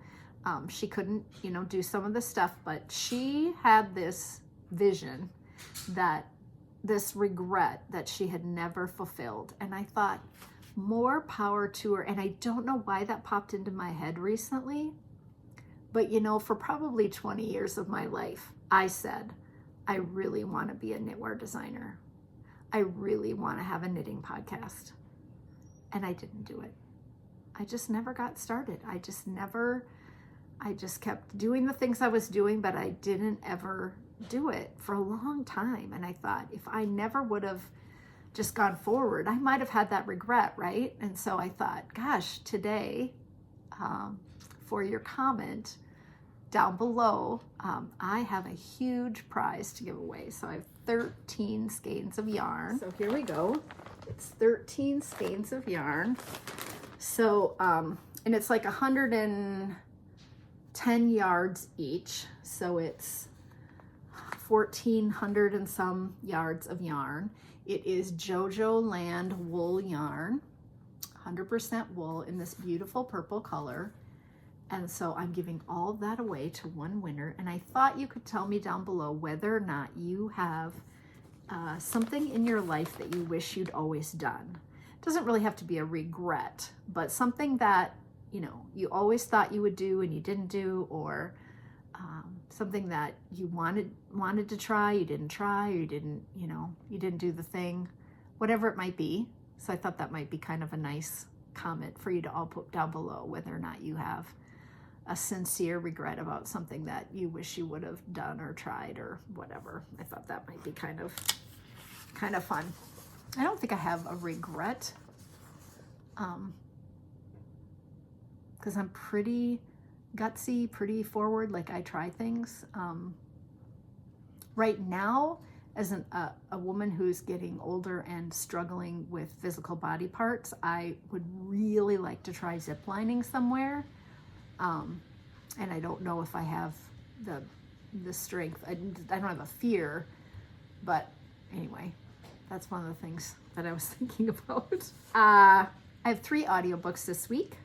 She couldn't, do some of the stuff, but she had this vision, this regret that she had never fulfilled. And I thought, more power to her. And I don't know why that popped into my head recently, but for probably 20 years of my life, I said, I really want to be a knitwear designer. I really want to have a knitting podcast. And I didn't do it. I just never got started. I just kept doing the things I was doing, but I didn't ever do it for a long time. And I thought, if I never would have just gone forward, I might have had that regret, right? And so I thought, gosh, today, for your comment down below, I have a huge prize to give away. So I have 13 skeins of yarn. So here we go. It's 13 skeins of yarn. So, and it's like 110 yards each. So it's 1,400 and some yards of yarn. It is JoJo Land wool yarn, 100% wool in this beautiful purple color. And so I'm giving all of that away to one winner. And I thought you could tell me down below whether or not you have something in your life that you wish you'd always done. It doesn't really have to be a regret, but something that, you always thought you would do and you didn't do, or something that you wanted to try, you didn't try, or you didn't do the thing, whatever it might be. So I thought that might be kind of a nice comment for you to all put down below whether or not you have a sincere regret about something that you wish you would have done or tried or whatever. I thought that might be kind of fun. I don't think I have a regret, because I'm pretty gutsy, pretty forward, like I try things. Right now, as a woman who's getting older and struggling with physical body parts, I would really like to try zip lining somewhere. And I don't know if I have the strength. I don't have a fear, but anyway, that's one of the things that I was thinking about. I have 3 audiobooks this week.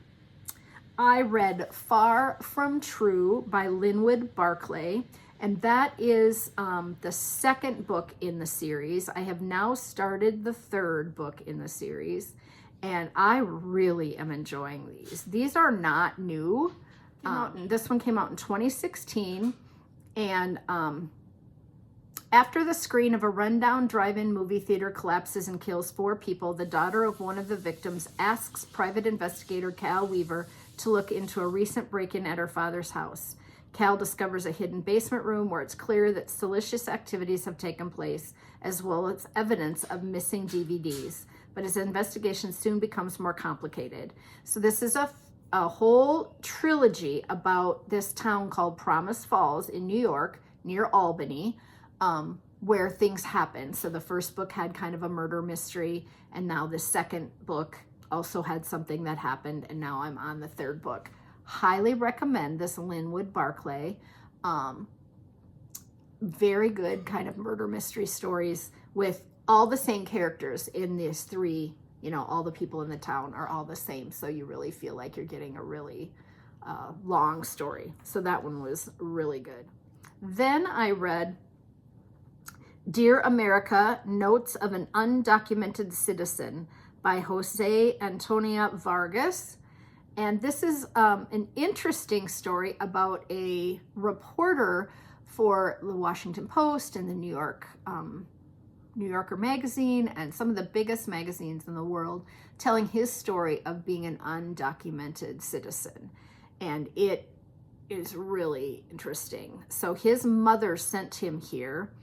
I read Far From True by Linwood Barclay, and that is the 2nd book in the series. I have now started the 3rd book in the series, and I really am enjoying these. These are not new. This one came out in 2016, and after the screen of a rundown drive-in movie theater collapses and kills 4 people, the daughter of one of the victims asks private investigator Cal Weaver to look into a recent break-in at her father's house. Cal discovers a hidden basement room where it's clear that salacious activities have taken place, as well as evidence of missing DVDs. But his investigation soon becomes more complicated. So this is a whole trilogy about this town called Promise Falls in New York, near Albany, where things happen. So the first book had kind of a murder mystery, and now the 2nd book also had something that happened, and now I'm on the 3rd book. Highly recommend this Linwood Barclay. Very good kind of murder mystery stories with all the same characters in these 3. You know, all the people in the town are all the same, so you really feel like you're getting a really long story. So that one was really good. Then I read Dear America, Notes of an Undocumented Citizen by Jose Antonio Vargas. And this is an interesting story about a reporter for the Washington Post and the New Yorker magazine and some of the biggest magazines in the world, telling his story of being an undocumented citizen. And it is really interesting. So his mother sent him here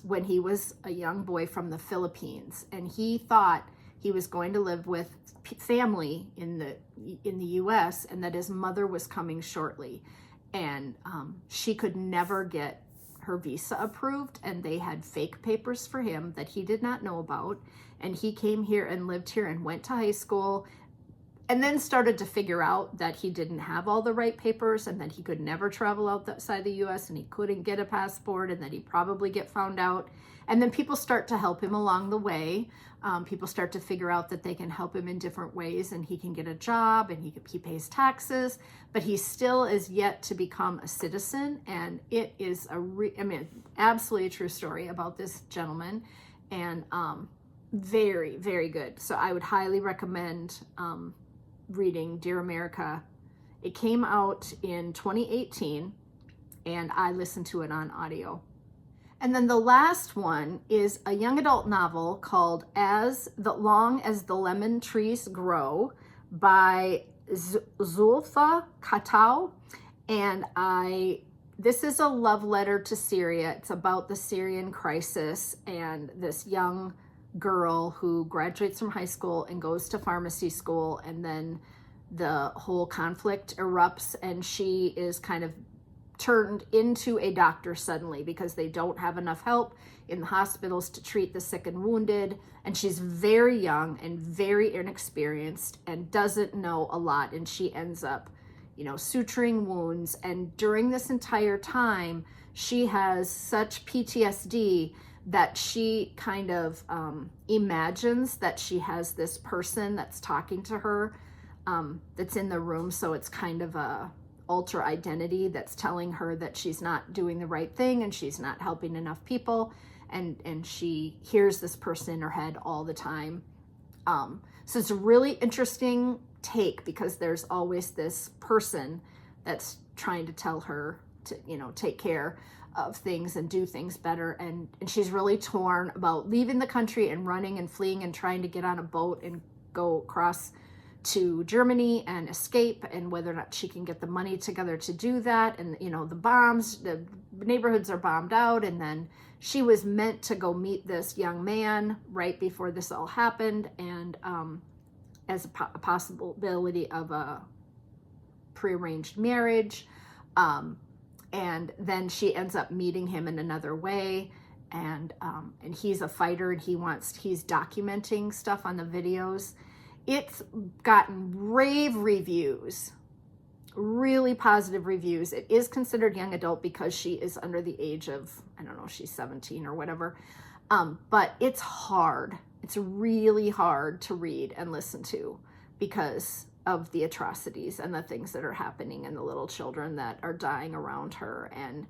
when he was a young boy from the Philippines, and he thought he was going to live with family in the US, and that his mother was coming shortly, and she could never get her visa approved, and they had fake papers for him that he did not know about. And he came here and lived here and went to high school, and then started to figure out that he didn't have all the right papers, and that he could never travel outside the US, and he couldn't get a passport, and that he'd probably get found out. And then people start to help him along the way. People start to figure out that they can help him in different ways, and he can get a job, and he pays taxes, but he still is yet to become a citizen. And it is absolutely a true story about this gentleman, and very, very good. So I would highly recommend reading Dear America. It came out in 2018, and I listened to it on audio. And then the last one is a young adult novel called As Long as the Lemon Trees Grow by Zulfa Katau. And this is a love letter to Syria. It's about the Syrian crisis and this young girl who graduates from high school and goes to pharmacy school, and then the whole conflict erupts, and she is kind of turned into a doctor suddenly because they don't have enough help in the hospitals to treat the sick and wounded. And she's very young and very inexperienced and doesn't know a lot, and she ends up, suturing wounds. And during this entire time, she has such PTSD that she kind of imagines that she has this person that's talking to her, that's in the room. So it's kind of a alter identity that's telling her that she's not doing the right thing and she's not helping enough people. And she hears this person in her head all the time. So it's a really interesting take, because there's always this person that's trying to tell her to, take care of things and do things better. And she's really torn about leaving the country and running and fleeing and trying to get on a boat and go across to Germany and escape, and whether or not she can get the money together to do that. And, you know, the neighborhoods are bombed out, and then she was meant to go meet this young man right before this all happened, and as a possibility of a prearranged marriage. And then she ends up meeting him in another way, and he's a fighter, and he's documenting stuff on the videos. It's gotten rave reviews, really positive reviews. It is considered young adult because she is under the age of, I don't know, she's 17 or whatever. But it's hard. It's really hard to read and listen to because of the atrocities and the things that are happening, and the little children that are dying around her, and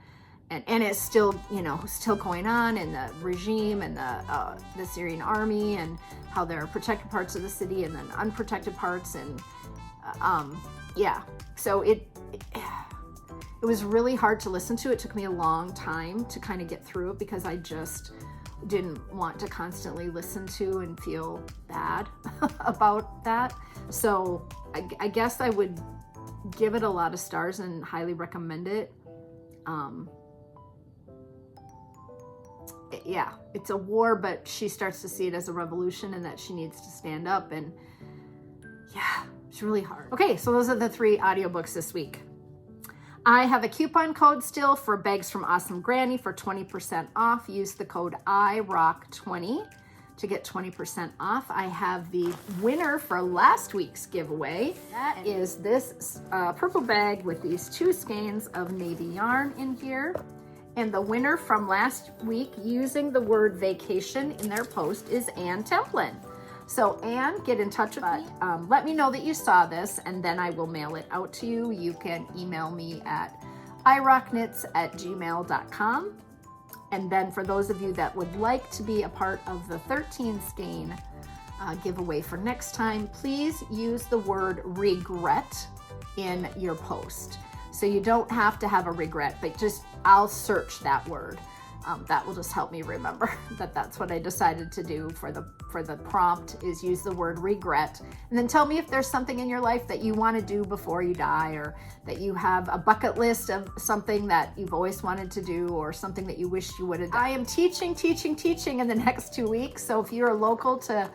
it's still, you know, still going on, and the regime and the Syrian army, and how there are protected parts of the city and then unprotected parts, and yeah. So it was really hard to listen to. It took me a long time to kind of get through it because I just didn't want to constantly listen to and feel bad about that. So I guess I would give it a lot of stars and highly recommend it. Yeah, it's a war, but she starts to see it as a revolution, and that she needs to stand up, and yeah, it's really hard. Okay, so those are the 3 audiobooks this week. I have a coupon code still for Bags from Awesome Granny for 20% off. Use the code IROCK20 to get 20% off. I have the winner for last week's giveaway. That is this purple bag with these 2 skeins of navy yarn in here. And the winner from last week using the word vacation in their post is Ann Templin. So Ann, get in touch with me. Let me know that you saw this, and then I will mail it out to you. You can email me at iRockKnits@gmail.com. And then for those of you that would like to be a part of the 13 skein giveaway for next time, please use the word regret in your post. So you don't have to have a regret, but just, I'll search that word. That will just help me remember that that's what I decided to do for the prompt, is use the word regret. And then tell me if there's something in your life that you want to do before you die, or that you have a bucket list of something that you've always wanted to do, or something that you wish you would have done. I am teaching in the next 2 weeks. So if you're local to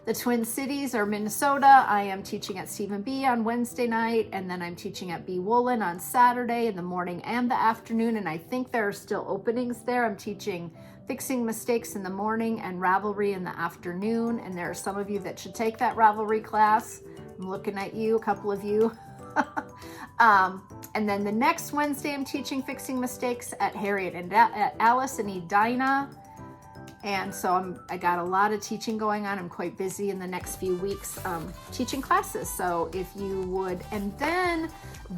the Twin Cities or Minnesota, I am teaching at Stephen B on Wednesday night, and then I'm teaching at B Woolen on Saturday in the morning and the afternoon, and I think there are still openings there. I'm teaching Fixing Mistakes in the morning and Ravelry in the afternoon, and there are some of you that should take that Ravelry class. I'm looking at you, a couple of you. And then the next Wednesday, I'm teaching Fixing Mistakes at Harriet and at Alice and Edina. And so I got a lot of teaching going on. I'm quite busy in the next few weeks teaching classes. So if you would, and then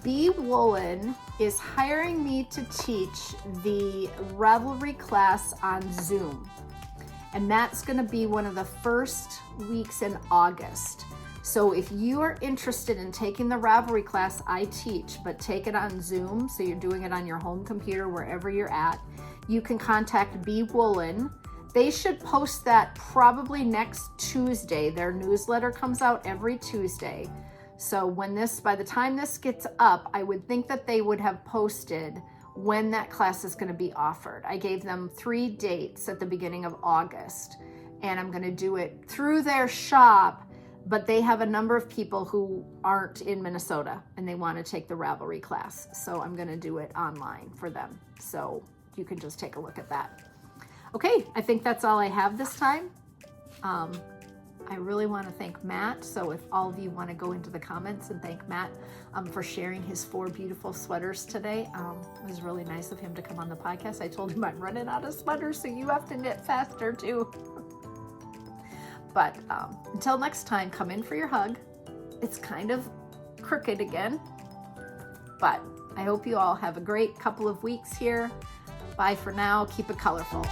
B Woolen is hiring me to teach the Ravelry class on Zoom. And that's going to be one of the first weeks in August. So if you are interested in taking the Ravelry class I teach, but take it on Zoom, so you're doing it on your home computer, wherever you're at, you can contact B Woolen. They should post that probably next Tuesday. Their newsletter comes out every Tuesday. So by the time this gets up, I would think that they would have posted when that class is going to be offered. I gave them 3 dates at the beginning of August, and I'm going to do it through their shop, but they have a number of people who aren't in Minnesota and they want to take the Ravelry class. So I'm going to do it online for them. So you can just take a look at that. Okay, I think that's all I have this time. I really want to thank Matt. So if all of you want to go into the comments and thank Matt for sharing his 4 beautiful sweaters today. It was really nice of him to come on the podcast. I told him I'm running out of sweaters, so you have to knit faster too. But until next time, come in for your hug. It's kind of crooked again, but I hope you all have a great couple of weeks here. Bye for now. Keep it colorful.